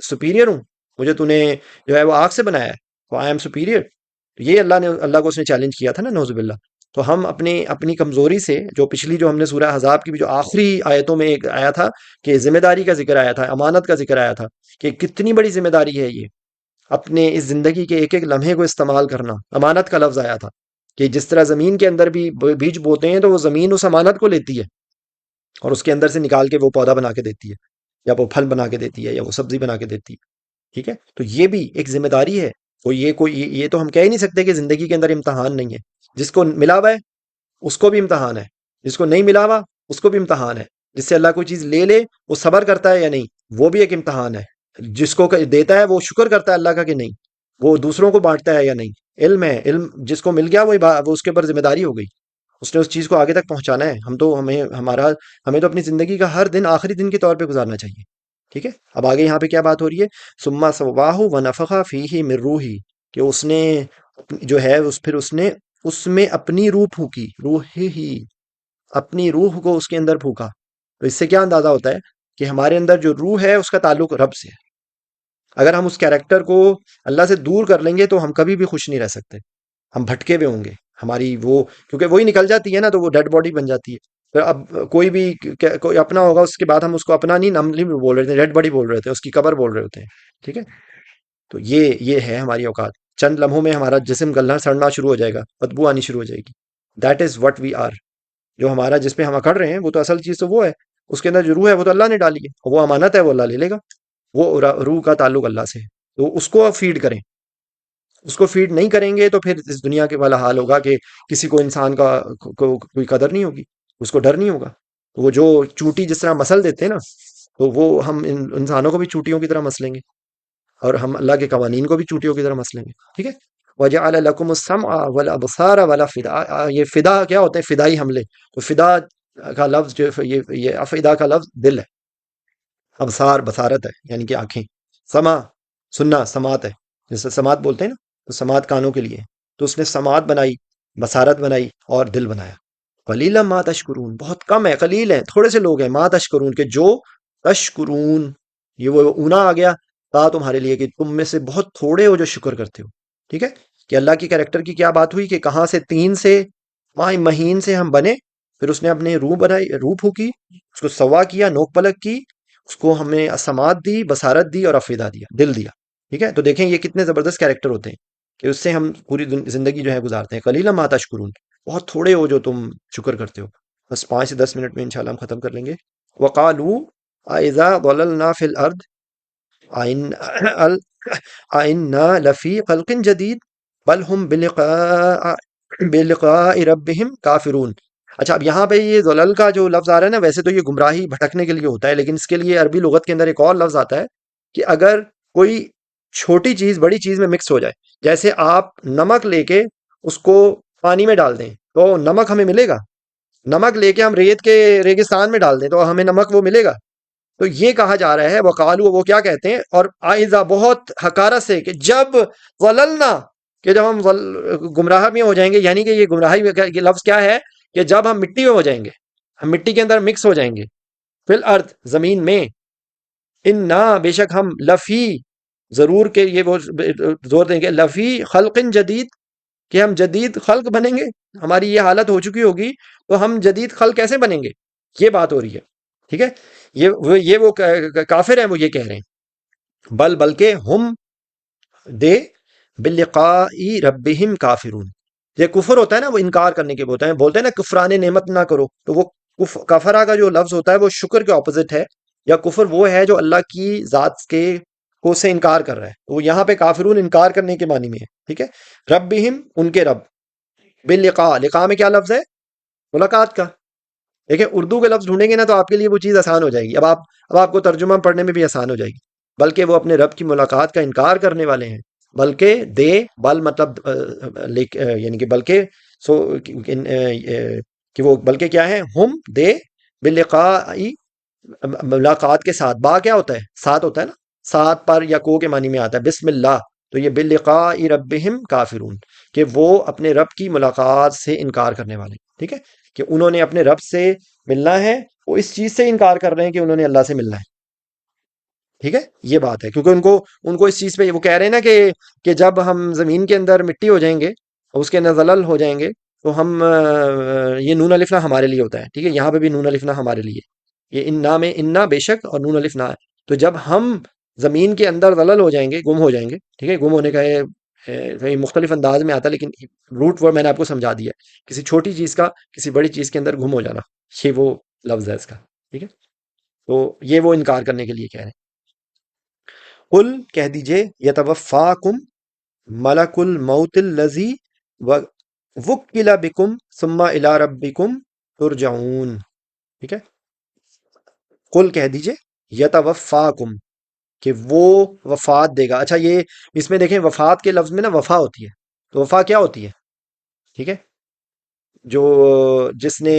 سپیریئر ہوں، مجھے تو نے جو ہے وہ آگ سے بنایا ہے، تو آئی ایم سپیریئر۔ یہ اللہ کو اس نے چیلنج کیا تھا نا، نعوذ باللہ۔ تو ہم اپنی کمزوری سے، جو پچھلی جو ہم نے سورہ احزاب کی بھی جو آخری آیتوں میں ایک آیا تھا کہ ذمہ داری کا ذکر آیا تھا، امانت کا ذکر آیا تھا، کہ کتنی بڑی ذمہ داری ہے یہ، اپنے اس زندگی کے ایک ایک لمحے کو استعمال کرنا، امانت کا لفظ آیا تھا، کہ جس طرح زمین کے اندر بھی بیج بوتے ہیں تو وہ زمین اس امانت کو لیتی ہے اور اس کے اندر سے نکال کے وہ پودا بنا کے دیتی ہے، یا وہ پھل بنا کے دیتی ہے، یا وہ سبزی بنا کے دیتی ہے، ٹھیک ہے۔ تو یہ بھی ایک ذمہ داری ہے، یہ تو ہم کہہ ہی نہیں سکتے کہ زندگی کے اندر امتحان نہیں ہے، جس کو ملا ہوا ہے اس کو بھی امتحان ہے، جس کو نہیں ملا ہوا اس کو بھی امتحان ہے، جس سے اللہ کوئی چیز لے لے وہ صبر کرتا ہے یا نہیں، وہ بھی ایک امتحان ہے، جس کو دیتا ہے وہ شکر کرتا ہے اللہ کا کہ نہیں، وہ دوسروں کو بانٹتا ہے یا نہیں، علم ہے، علم جس کو مل گیا وہ اس کے اوپر ذمہ داری ہو گئی، اس نے اس چیز کو آگے تک پہنچانا ہے، ہمیں تو اپنی زندگی کا ہر دن آخری دن کے طور پہ گزارنا چاہیے، ٹھیک ہے۔ اب آگے یہاں پہ کیا بات ہو رہی ہے، ثم سواہ ونفخ فیہ من روحی، کہ اس نے جو ہے پھر اس نے اس میں اپنی روح پھونکی، روح ہی، اپنی روح کو اس کے اندر پھونکا۔ تو اس سے کیا اندازہ ہوتا ہے کہ ہمارے اندر جو روح ہے اس کا تعلق رب سے ہے، اگر ہم اس کیریکٹر کو اللہ سے دور کر لیں گے تو ہم کبھی بھی خوش نہیں رہ سکتے، ہم بھٹکے ہوئے ہوں گے، ہماری وہ کیونکہ وہی نکل جاتی ہے نا، تو وہ ڈیڈ باڈی بن جاتی ہے، پھر اب کوئی اپنا ہوگا، اس کے بعد ہم اس کو اپنا نہیں نام نہیں بول رہے تھے، ڈیڈ باڈی بول رہے تھے، اس کی قبر بول رہے ہوتے ہیں، ٹھیک ہے۔ تو یہ ہے ہماری اوقات، چند لمحوں میں ہمارا جسم گلنا سڑنا شروع ہو جائے گا، بدبو آنی شروع ہو جائے گی، that is what we are, جو ہمارا جس پہ ہم اکڑ رہے ہیں وہ تو اصل چیز تو وہ ہے، اس کے اندر جو روح ہے وہ تو اللہ نے ڈالی ہے، وہ امانت ہے، وہ اللہ لے لے گا، وہ روح کا تعلق اللہ سے ہے، تو اس کو فیڈ کریں، اس کو فیڈ نہیں کریں گے تو پھر اس دنیا کے والا حال ہوگا کہ کسی کو انسان کا کوئی قدر نہیں ہوگی، اس کو ڈر نہیں ہوگا، وہ جو چوٹی جس طرح مسل دیتے ہیں نا، تو وہ ہم انسانوں کو بھی چوٹیوں کی طرح مسلیں گے، اور ہم اللہ کے قوانین کو بھی چوٹیوں کی طرح مسلیں گے، ٹھیک ہے۔ وَجَعَلَ لَكُمُ السَّمْعَ وَالْأَبْصَارَ وَالْأَفْئِدَةَ، یہ فدا کیا ہوتے ہیں، فدائی حملے، تو فدا کا لفظ جو یہ افئدہ کا لفظ دل ہے، ابصار بصارت ہے یعنی کہ آنکھیں، سما سننا سماعت ہے، جیسے سماعت بولتے ہیں نا، تو سماعت کانوں کے لیے، تو اس نے سماعت بنائی، بصارت بنائی اور دل بنایا۔ قلیلا ما تشکرون، بہت کم ہے، قلیل ہیں، تھوڑے سے لوگ ہیں، ما تشکرون کہ جو تشکرون، یہ وہ اونا آ گیا کہا تمہارے لیے کہ تم میں سے بہت تھوڑے ہو جو شکر کرتے ہو، ٹھیک ہے۔ کہ اللہ کی کریکٹر کی کیا بات ہوئی کہ کہاں سے تین سے مہین سے ہم بنے، پھر اس نے اپنے روح بنائی، روح پھونکی، اس کو سوا کیا، نوک پلک کی، اس کو ہمیں سماعت دی، بصارت دی اور افئدہ دیا، دل دیا، ٹھیک ہے۔ تو دیکھیں یہ کتنے زبردست کریکٹر ہوتے ہیں کہ اس سے ہم پوری زندگی جو ہے گزارتے ہیں۔ قلیلا ما تشکرون، بہت تھوڑے ہو جو تم شکر کرتے ہو۔ بس 5 سے 10 منٹ میں انشاءاللہ ہم ختم کر لیں گے۔ وقالوا اذا ضللنا في الارض ائنا لفی خلق جدید بل هم بلقاء ربهم کافرون۔ اچھا، اب یہاں پہ یہ ضلل کا جو لفظ آ رہا ہے نا، ویسے تو یہ گمراہی بھٹکنے کے لیے ہوتا ہے، لیکن اس کے لیے عربی لغت کے اندر ایک اور لفظ آتا ہے کہ اگر کوئی چھوٹی چیز بڑی چیز میں مکس ہو جائے، جیسے آپ نمک لے کے اس کو پانی میں ڈال دیں تو نمک ہمیں ملے گا، نمک لے کے ہم ریت کے ریگستان میں ڈال دیں تو ہمیں نمک وہ ملے گا؟ تو یہ کہا جا رہا ہے وقالو، وہ کیا کہتے ہیں، اور آئزہ بہت حقارت سے، کہ جب وللنا، کہ جب ہم گمراہ میں ہو جائیں گے، یعنی کہ یہ گمراہی یہ لفظ کیا ہے، کہ جب ہم مٹی میں ہو جائیں گے، ہم مٹی کے اندر مکس ہو جائیں گے، فی الارض، زمین میں، انا، بے شک ہم، لفی، ضرور کہ یہ وہ زور دیں گے، لفی خلق جدید، کہ ہم جدید خلق بنیں گے، ہماری یہ حالت ہو چکی ہوگی تو ہم جدید خلق کیسے بنیں گے، یہ بات ہو رہی ہے، ٹھیک ہے؟ یہ وہ کافر ہیں، وہ یہ کہہ رہے ہیں، بلکہ ہم، دے، بلقاء ربہم کافرون، یہ کفر ہوتا ہے نا، وہ انکار کرنے کے بولتے ہیں نا کفران نعمت نہ کرو، تو وہ کفرا کا جو لفظ ہوتا ہے وہ شکر کے اپوزٹ ہے، یا کفر وہ ہے جو اللہ کی ذات کے کو سے انکار کر رہا ہے، تو وہ یہاں پہ کافرون انکار کرنے کے معنی میں ہے، ٹھیک ہے؟ ربہم، ان کے رب، باللقاء، لقاء میں کیا لفظ ہے؟ ملاقات کا، دیکھیں اردو کے لفظ ڈھونڈیں گے نا تو آپ کے لیے وہ چیز آسان ہو جائے گی، اب آپ کو ترجمہ پڑھنے میں بھی آسان ہو جائے گی، بلکہ وہ اپنے رب کی ملاقات کا انکار کرنے والے ہیں، بلکہ دے، بل مطلب یعنی کہ بلکہ، سو کہ وہ بلکہ کیا ہے، ہم، دے، باللقاء، ملاقات کے ساتھ، با کیا ہوتا ہے، ساتھ ہوتا ہے نا، ساتھ پر یا کو کے معنی میں آتا ہے، بسم اللہ، تو یہ باللقاء ربہم کافرون، کہ وہ اپنے رب کی ملاقات سے انکار کرنے والے، ٹھیک ہے؟ کہ انہوں نے اپنے رب سے ملنا ہے، وہ اس چیز سے انکار کر رہے ہیں کہ انہوں نے اللہ سے ملنا ہے، ٹھیک ہے؟ یہ بات ہے، کیونکہ ان کو اس چیز پہ وہ کہہ رہے ہیں نا کہ جب ہم زمین کے اندر مٹی ہو جائیں گے، اس کے اندر زلل ہو جائیں گے، تو ہم یہ نون الف نا ہمارے لیے ہوتا ہے، ٹھیک ہے؟ یہاں پہ بھی نون الف نا ہمارے لیے، یہ انا میں انا بے شک، اور نون الف نا ہے، تو جب ہم زمین کے اندر زلل ہو جائیں گے، گم ہو جائیں گے، ٹھیک ہے؟ گم ہونے کا یہ مختلف انداز میں آتا ہے، لیکن روٹ ورڈ میں نے آپ کو سمجھا دیا ہے، کسی چھوٹی چیز کا کسی بڑی چیز کے اندر گم ہو جانا، یہ وہ لفظ ہے اس کا، ٹھیک ہے؟ تو یہ وہ انکار کرنے کے لیے کہہ رہے ہیں، قل، کہہ دیجئے، یتوفاکم ملک الموت الذی وکل بکم ثم الی ربکم ترجعون، ٹھیک ہے؟ قل، کہہ دیجئے، یتوفاکم، کہ وہ وفات دے گا، اچھا یہ اس میں دیکھیں وفات کے لفظ میں نا وفا ہوتی ہے، تو وفا کیا ہوتی ہے، ٹھیک ہے؟ جو جس نے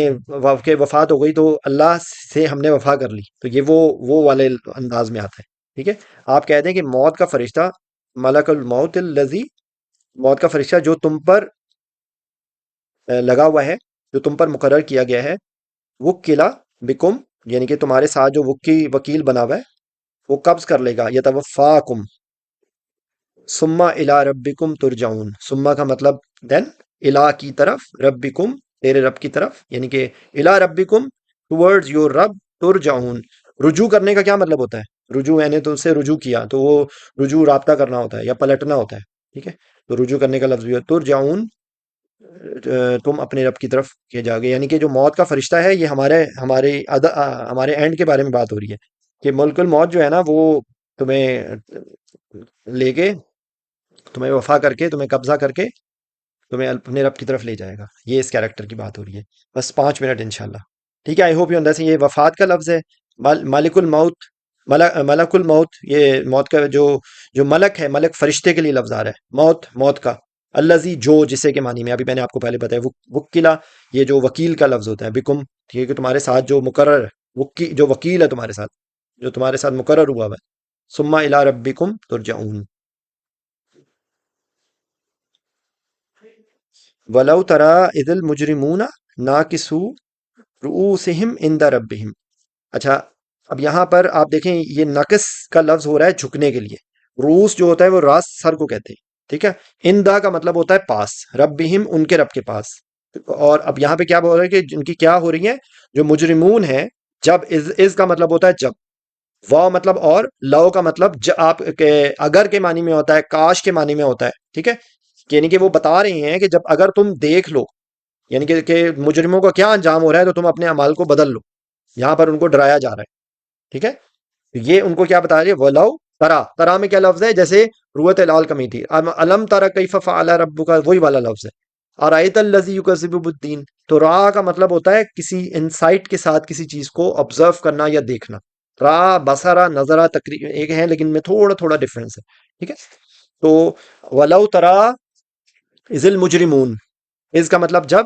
کہ وفات ہو گئی تو اللہ سے ہم نے وفا کر لی، تو یہ وہ والے انداز میں آتا ہے، ٹھیک ہے؟ آپ کہہ دیں کہ موت کا فرشتہ، ملک الموت الذی، موت کا فرشتہ جو تم پر لگا ہوا ہے، جو تم پر مقرر کیا گیا ہے، وہ قلعہ بکم، یعنی کہ تمہارے ساتھ جو وکیل بنا ہوا ہے، وہ قبض کر لے گا، یتوفاکم، ثم الی ربکم ترجعون، ثم کا مطلب دین، الی کی طرف، ربکم تیرے رب کی طرف، یعنی کہ الی ربکم، ٹورڈز یور رب، ترجعون، رجوع کرنے کا کیا مطلب ہوتا ہے؟ رجوع یعنی تو اس سے رجوع کیا، تو وہ رجوع رابطہ کرنا ہوتا ہے یا پلٹنا ہوتا ہے، ٹھیک ہے؟ تو رجوع کرنے کا لفظ بھی ہے ترجعون، تم اپنے رب کی طرف کیے جاؤ گے، یعنی کہ جو موت کا فرشتہ ہے، یہ ہمارے اینڈ کے بارے میں بات ہو رہی ہے، کہ ملک الموت جو ہے نا وہ تمہیں لے کے، تمہیں وفا کر کے، تمہیں قبضہ کر کے، تمہیں اپنے رب کی طرف لے جائے گا، یہ اس کیریکٹر کی بات ہو رہی ہے، بس 5 منٹ انشاءاللہ، ٹھیک ہے؟ آئی ہوپ یو انڈرسٹینڈ، یہ وفات کا لفظ ہے، مالک الموت، ملک الموت، یہ موت کا جو ملک ہے، ملک فرشتے کے لیے لفظ آ رہا ہے، موت کا، الذی، جو، جسے کے معنی میں ابھی میں نے آپ کو پہلے بتایا، وکیلا، یہ جو وکیل کا لفظ ہوتا ہے، بکم، ٹھیک ہے؟ کہ تمہارے ساتھ جو مقرر ہے، جو وکیل ہے تمہارے ساتھ، جو تمہارے ساتھ مقرر ہوا ہے، ثم الی ربکم ترجعون، ولو ترى اذ المجرمون ناکسوا رؤوسہم عند ربہم، اچھا اب یہاں پر آپ دیکھیں یہ نقص کا لفظ ہو رہا ہے جھکنے کے لیے، روس جو ہوتا ہے وہ راس سر کو کہتے ہیں، ٹھیک ہے؟ اندا کا مطلب ہوتا ہے پاس، ربہم ان کے رب کے پاس، اور اب یہاں پہ کیا بول رہا ہے کہ ان کی کیا ہو رہی ہے، جو مجرمون ہیں، جب از کا مطلب ہوتا ہے جب، واو مطلب اور، لو کا مطلب آپ کے اگر کے معنی میں ہوتا ہے، کاش کے معنی میں ہوتا ہے، ٹھیک ہے؟ یعنی کہ وہ بتا رہے ہیں کہ جب اگر تم دیکھ لو، یعنی کہ مجرموں کا کیا انجام ہو رہا ہے، تو تم اپنے اعمال کو بدل لو، یہاں پر ان کو ڈرایا جا رہا ہے، ٹھیک ہے؟ یہ ان کو کیا بتا رہی ہے، ولو ترا، ترا میں کیا لفظ ہے، جیسے روت لال کمی تھی، علم ترا کیف فعل ربک، وہی والا لفظ ہے، ارایت الذی یکذب بالدین، تو را کا مطلب ہوتا ہے کسی انسائٹ کے ساتھ کسی چیز کو آبزرو کرنا یا دیکھنا، را، بصرا، نظرا تقریبا ایک ہے، لیکن میں تھوڑا تھوڑا ڈفرنس ہے، ٹھیک ہے؟ تو ولو ترا اذ المجرمون، اس کا مطلب جب،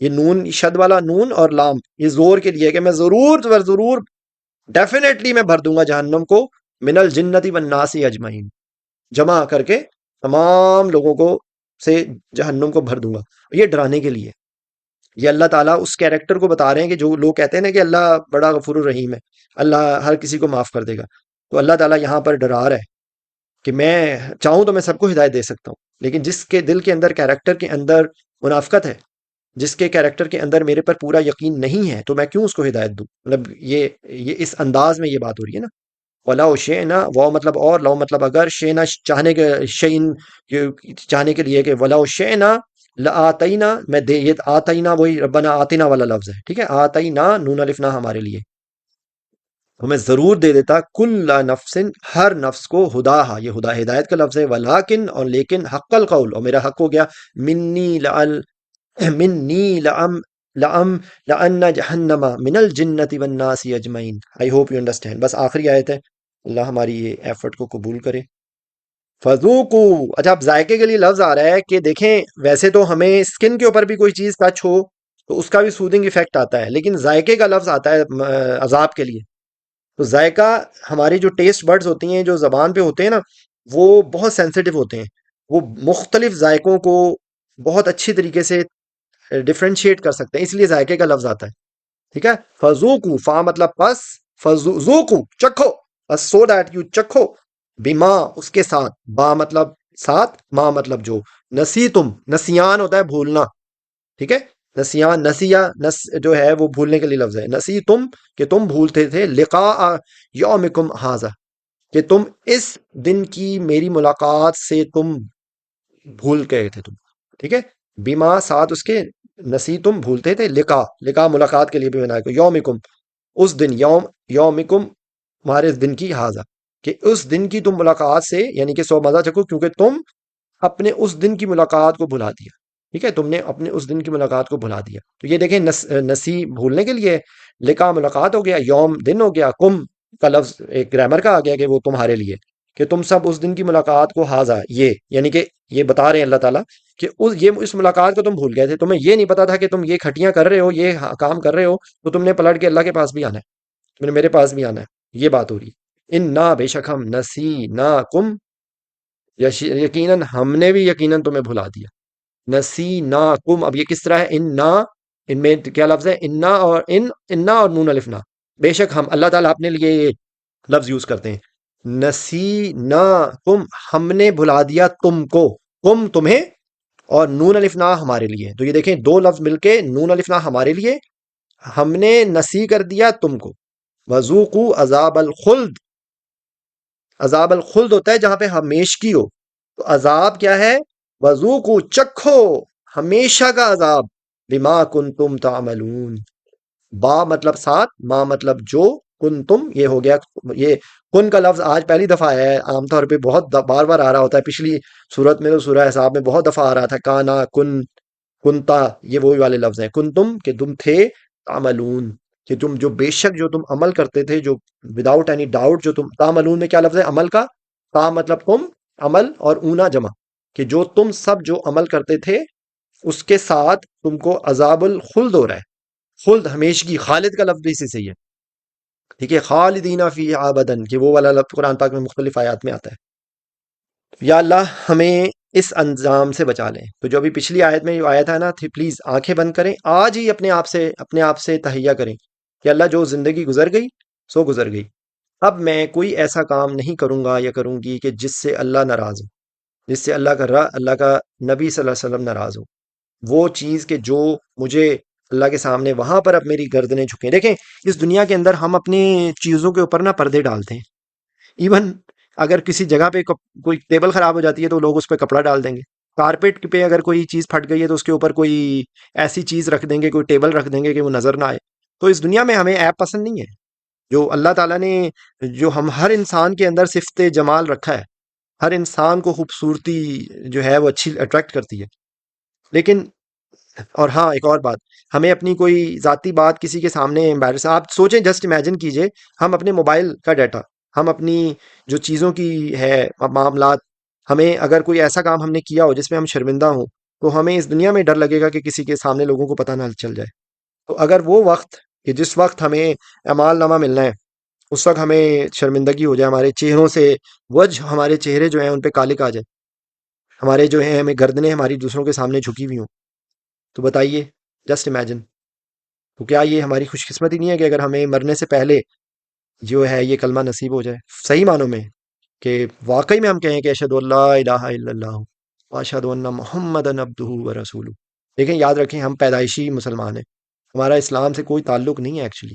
یہ نون شد والا نون اور لام یہ زور کے لیے کہ میں ضرور ضرور ڈیفینیٹلی میں بھر دوں گا جہنم کو من الجنتی والناس اجمعین، جمع کر کے تمام لوگوں کو سے جہنم کو بھر دوں گا. یہ ڈرانے کے لیے، یہ اللہ تعالیٰ اس کیریکٹر کو بتا رہے ہیں کہ جو لوگ کہتے ہیں نا کہ اللہ بڑا غفور الرحیم ہے، اللہ ہر کسی کو معاف کر دے گا. تو اللہ تعالیٰ یہاں پر ڈرا رہا ہے کہ میں چاہوں تو میں سب کو ہدایت دے سکتا ہوں، لیکن جس کے دل کے اندر کیریکٹر کے اندر منافقت ہے، جس کے کیریکٹر کے اندر میرے پر پورا یقین نہیں ہے، تو میں کیوں اس کو ہدایت دوں. مطلب یہ اس انداز میں یہ بات ہو رہی ہے نا. وَلَوْ شِئْنَا، وہ مطلب اور، لو مطلب اگر، شئنا چاہنے کے، شئین چاہنے کے لیے، کہ وَلَوْ شِئْنَا لَآتَيْنَا، میں دے، یہ آتینا وہی ربنا آتینا والا لفظ ہے، ٹھیک ہے. آتینا نون الف نہ ہمارے لیے، تو میں ضرور دے دیتا کل نفس، ہر نفس کو، ہداہا، یہ ہدا ہدایت کا لفظ ہے، ولیکن اور لیکن، حق القول، اور میرا حق ہو گیا، منی منی لأم لأن جہنم من الجنت والناس اجمعین. I hope you understand. بس آخری آیت ہے، اللہ ہماری یہ ایفرٹ کو قبول کرے. فذوقو، اچھا اب ذائقے کے لیے لفظ آ رہا ہے کہ دیکھیں ویسے تو ہمیں اسکن کے اوپر بھی کوئی چیز ٹچ ہو تو اس کا بھی سودنگ ایفیکٹ آتا ہے، لیکن ذائقے کا لفظ آتا ہے عذاب کے لیے. تو ذائقہ، ہماری جو ٹیسٹ برڈز ہوتی ہیں جو زبان پہ ہوتے ہیں نا، وہ بہت سینسیٹیو ہوتے ہیں، وہ مختلف ذائقوں کو بہت اچھی طریقے سے ڈفرینشیٹ کر سکتے ہیں، اس لیے ذائقے کا لفظ آتا ہے. ٹھیک ہے. فذوقوا، فا مطلب پس، فذوقوا چکھو، بس سو دیٹ یو چکھو، بما اس کے ساتھ، با مطلب ساتھ، ما مطلب جو، نسی تم، نسیان ہوتا ہے بھولنا، ٹھیک ہے. نسیان، نسیا، نس جو ہے وہ بھولنے کے لیے لفظ ہے. نسی تم، کہ تم بھولتے تھے، لقاء یومکم ھذا، کہ تم اس دن کی میری ملاقات سے تم بھول گئے تھے تم، ٹھیک ہے. بیما ساتھ اس کے، نسی تم بھولتے تھے، لقا، لقا ملاقات کے لیے بھی بنا ہے، یومکم اس دن، یومکم تمہارے اس دن کی، ھذا کہ اس دن کی تم ملاقات سے، یعنی کہ سو مزہ چکو کیونکہ تم اپنے اس دن کی ملاقات کو بھلا دیا. ٹھیک ہے، تم نے اپنے اس دن کی ملاقات کو بھلا دیا. تو یہ دیکھیں، نسی بھولنے کے لیے، لقا ملاقات ہو گیا، یوم دن ہو گیا، کم کا لفظ ایک گرامر کا آ گیا کہ وہ تمہارے لیے، کہ تم سب اس دن کی ملاقات کو، ھذا یہ، یعنی کہ یہ بتا رہے ہیں اللہ تعالیٰ کہ اس ملاقات کو تم بھول گئے تھے، تمہیں یہ نہیں پتا تھا کہ تم یہ کھٹیاں کر رہے ہو، یہ کام کر رہے ہو، تو تم نے پلٹ کے اللہ کے پاس بھی آنا ہے، تم نے میرے پاس بھی آنا ہے. یہ بات ہو رہی ہے. ان نہ بے شک ہم، نسی نہ کم، یقیناً ہم نے بھی یقیناً تمہیں بھلا دیا. نسیناکم، اب یہ کس طرح ہے، ان میں کیا لفظ ہے، انا اور نون الف نا. بے شک ہم، اللہ تعالیٰ اپنے لیے یہ لفظ یوز کرتے ہیں، نسیناکم، ہم نے بھلا دیا تم کو، تم تمہیں، اور نون الف نا ہمارے لیے. تو یہ دیکھیں دو لفظ مل کے، نون الف نا ہمارے لیے، ہم نے نسی کر دیا تم کو. وذوقوا عذاب الخلد، عذاب الخلد ہوتا ہے جہاں پہ ہمیشگی ہو، تو عذاب کیا ہے، وذوقوا چکھو، ہمیشہ کا عذاب، بما کنتم تعملون. با مطلب ساتھ، ما مطلب جو، کنتم یہ ہو گیا. یہ کن کا لفظ آج پہلی دفعہ آیا ہے، عام طور پہ بہت بار بار آ رہا ہوتا ہے، پچھلی صورت میں تو سورہ حساب میں بہت دفعہ آ رہا تھا، کانا، کن، کنتا، یہ وہی والے لفظ ہیں. کنتم کہ تم تھے، تعملون کہ تم جو، بے شک جو تم عمل کرتے تھے، جو وداؤٹ اینی ڈاؤٹ جو تم، تعملون میں کیا لفظ ہے عمل کا، تا مطلب تم، عمل، اور اونا جمع، کہ جو تم سب جو عمل کرتے تھے اس کے ساتھ تم کو عذاب الخلد ہو رہا ہے. خلد ہمیشگی، خالد کا لفظ بھی اسی سے ہی ہے، ٹھیک ہے. خالدین فی ابدن، کہ وہ والا لفظ قرآن پاک میں مختلف آیات میں آتا ہے. یا اللہ ہمیں اس انجام سے بچا لیں. تو جو ابھی پچھلی آیت میں جو آیا تھا نا، پلیز آنکھیں بند کریں آج ہی، اپنے آپ سے تہیہ کریں کہ اللہ جو زندگی گزر گئی سو گزر گئی، اب میں کوئی ایسا کام نہیں کروں گا یا کروں گی کہ جس سے اللہ ناراض ہو، جس سے اللہ کا نبی صلی اللہ علیہ وسلم ناراض ہو. وہ چیز کہ جو مجھے اللہ کے سامنے وہاں پر اب میری گردنیں جھکیں. دیکھیں اس دنیا کے اندر ہم اپنی چیزوں کے اوپر نا پردے ڈالتے ہیں. ایون اگر کسی جگہ پہ کوئی ٹیبل خراب ہو جاتی ہے تو لوگ اس پہ کپڑا ڈال دیں گے. کارپیٹ پہ اگر کوئی چیز پھٹ گئی ہے تو اس کے اوپر کوئی ایسی چیز رکھ دیں گے، کوئی ٹیبل رکھ دیں گے کہ وہ نظر نہ آئے. تو اس دنیا میں ہمیں ایپ پسند نہیں ہے. جو اللہ تعالیٰ نے، جو ہم ہر انسان کے اندر صفت جمال رکھا ہے، ہر انسان کو خوبصورتی جو ہے وہ اچھی اٹریکٹ کرتی ہے. لیکن، اور ہاں ایک اور بات، ہمیں اپنی کوئی ذاتی بات کسی کے سامنے embarrass، آپ سوچیں، جسٹ امیجن کیجئے، ہم اپنے موبائل کا ڈیٹا، ہم اپنی جو چیزوں کی ہے معاملات، ہمیں اگر کوئی ایسا کام ہم نے کیا ہو جس میں ہم شرمندہ ہوں، تو ہمیں اس دنیا میں ڈر لگے گا کہ کسی کے سامنے لوگوں کو پتہ نہ چل جائے. تو اگر وہ وقت کہ جس وقت ہمیں اعمال نامہ ملنا ہے اس وقت ہمیں شرمندگی ہو جائے، ہمارے چہروں سے وجہ، ہمارے چہرے جو ہیں ان پہ کالک آ جائے، ہمارے جو ہیں ہمیں گردنیں ہماری دوسروں کے سامنے جھکی ہوئی ہوں، تو بتائیے، جسٹ امیجن. تو کیا یہ ہماری خوش قسمتی نہیں ہے کہ اگر ہمیں مرنے سے پہلے جو ہے یہ کلمہ نصیب ہو جائے صحیح معنوں میں، کہ واقعی میں ہم کہیں کہ اشہد اللہ الہ الا اللہ واشہد ان محمد عبدہ ورسولہ. لیکن یاد رکھیں ہم پیدائشی مسلمان ہیں، ہمارا اسلام سے کوئی تعلق نہیں ہے ایکچولی.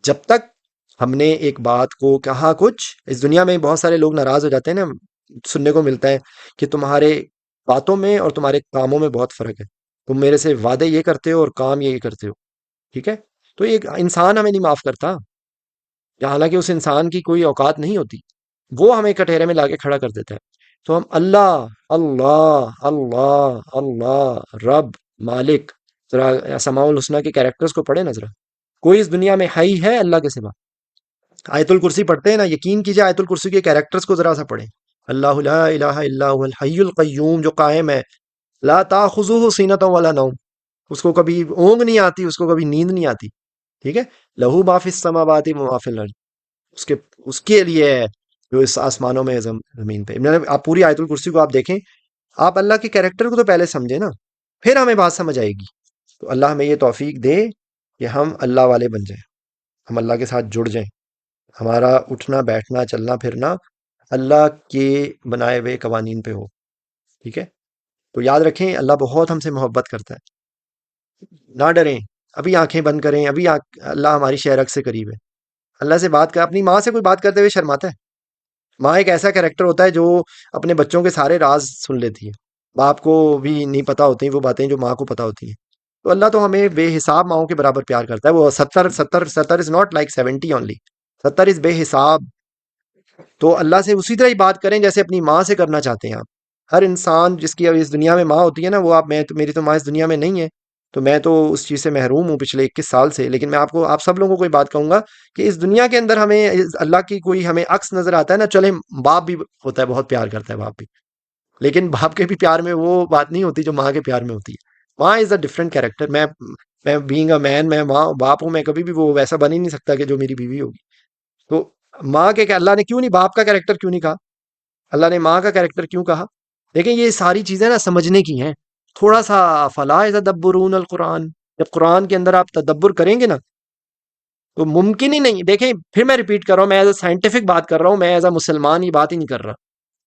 جب تک ہم نے ایک بات کو کہا کچھ، اس دنیا میں بہت سارے لوگ ناراض ہو جاتے ہیں نا، سننے کو ملتا ہے کہ تمہارے باتوں میں اور تمہارے کاموں میں بہت فرق ہے، تم میرے سے وعدے یہ کرتے ہو اور کام یہ کرتے ہو. ٹھیک ہے، تو ایک انسان ہمیں نہیں معاف کرتا، حالانکہ اس انسان کی کوئی اوقات نہیں ہوتی، وہ ہمیں کٹہرے میں لا کے کھڑا کر دیتا ہے. تو ہم اللہ اللہ اللہ اللہ رب مالک، ذرا اسماء الحسنہ کے کیریکٹرز کو پڑھے نا ذرا. کوئی اس دنیا میں حی ہے اللہ کے سوا؟ آیت الکرسی پڑھتے ہیں نا، یقین کیجئے آیت الکرسی کے کیریکٹرز کو ذرا سا پڑھیں. اللہ لا الہ الا هو الحی القیوم، جو قائم ہے، لا تاخذہ سینۃ ولا نوم، اس کو کبھی اونگ نہیں آتی، اس کو کبھی نیند نہیں آتی. ٹھیک ہے، لہو ما فی السماوات و ما فی الارض، اس کے لیے ہے جو اس آسمانوں میں ہے، زمین پہ. آپ پوری آیت الکرسی کو آپ دیکھیں، آپ اللہ کے کیریکٹر کو تو پہلے سمجھیں نا، پھر ہمیں بات سمجھ آئے گی. تو اللہ ہمیں یہ توفیق دے کہ ہم اللہ والے بن جائیں، ہم اللہ کے ساتھ جڑ جائیں، ہمارا اٹھنا بیٹھنا چلنا پھرنا اللہ کے بنائے ہوئے قوانین پہ ہو. ٹھیک ہے، تو یاد رکھیں اللہ بہت ہم سے محبت کرتا ہے. نہ ڈریں، ابھی آنکھیں بند کریں، ابھی اللہ ہماری شہرک سے قریب ہے. اللہ سے بات کر، اپنی ماں سے کوئی بات کرتے ہوئے شرماتا ہے؟ ماں ایک ایسا کریکٹر ہوتا ہے جو اپنے بچوں کے سارے راز سن لیتی ہے، باپ کو بھی نہیں پتا ہوتی وہ باتیں جو ماں کو پتا ہوتی ہیں. تو اللہ تو ہمیں بے حساب ماؤں کے برابر پیار کرتا ہے. وہ 70 از ناٹ لائک 70 اونلی، 70 از بے حساب. تو اللہ سے اسی طرح ہی بات کریں جیسے اپنی ماں سے کرنا چاہتے ہیں آپ. ہر انسان جس کی اب اس دنیا میں ماں ہوتی ہے نا، وہ میری تو ماں اس دنیا میں نہیں ہے، تو میں تو اس چیز سے محروم ہوں پچھلے 21 سال سے. لیکن میں آپ سب لوگوں کو یہ بات کہوں گا کہ اس دنیا کے اندر ہمیں اللہ کی کوئی ہمیں عکس نظر آتا ہے نا، چلے باپ بھی ہوتا ہے، بہت پیار کرتا ہے باپ بھی، لیکن باپ کے بھی پیار میں وہ بات نہیں ہوتی جو ماں کے پیار میں ہوتی ہے. ماں از اے ڈفرنٹ کیریکٹر. میں بینگ اے مین، میں ماں باپ ہوں، میں کبھی بھی وہ ویسا بن ہی نہیں سکتا کہ جو میری بیوی ہوگی. تو ماں کے اللہ نے کیوں نہیں باپ کا کیریکٹر کیوں نہیں کہا، اللہ نے ماں کا کیریکٹر کیوں کہا؟ لیکن یہ ساری چیزیں نا سمجھنے کی ہیں. تھوڑا سا فلا یتدبرون القرآن، جب قرآن کے اندر آپ تدبر کریں گے نا تو ممکن ہی نہیں. دیکھیں پھر میں ریپیٹ کر رہا ہوں، میں ایز اے سائنٹیفک بات کر رہا ہوں، میں ایز اے مسلمان یہ بات ہی نہیں کر رہا.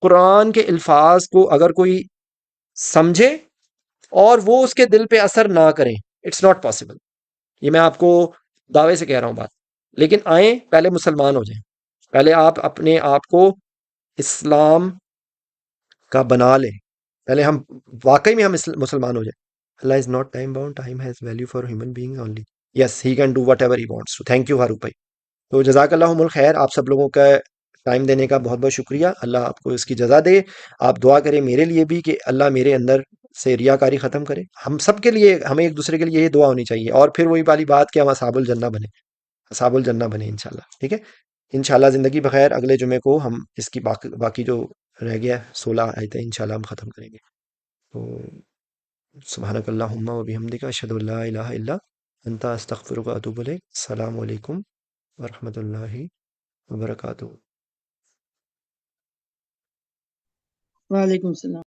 قرآن کے الفاظ کو اگر کوئی سمجھے اور وہ اس کے دل پہ اثر نہ کریں، اٹس ناٹ پاسبل. یہ میں آپ کو دعوے سے کہہ رہا ہوں بات. لیکن آئیں پہلے مسلمان ہو جائیں، پہلے آپ اپنے آپ کو اسلام کا بنا لیں، پہلے ہم واقعی میں ہم مسلمان ہو جائیں. Allah is not time bound, time has value for human being only. Yes he can do whatever he wants to. Thank you Farooq بھائی. تو جزاک اللہ خیر، آپ سب لوگوں کا ٹائم دینے کا بہت بہت شکریہ. اللہ آپ کو اس کی جزا دے. آپ دعا کریں میرے لیے بھی کہ اللہ میرے اندر سے ریاکاری ختم کرے. ہم سب کے لیے، ہمیں ایک دوسرے کے لیے یہ دعا ہونی چاہیے. اور پھر وہی والی بات کہ ہم اصحاب الجنہ بنے، اصحاب الجنہ بنے انشاءاللہ. ٹھیک ہے، انشاءاللہ زندگی بخیر. اگلے جمعے کو ہم اس کی باقی جو رہ گیا 16 آیتیں انشاءاللہ ہم ختم کریں گے. تو سبحانک اللہم و بحمدک، اشہد ان لا الہ الا انت، استغفرک و اتوب الیک. السلام علیکم ورحمۃ اللہ وبرکاتہ. وعلیکم السلام.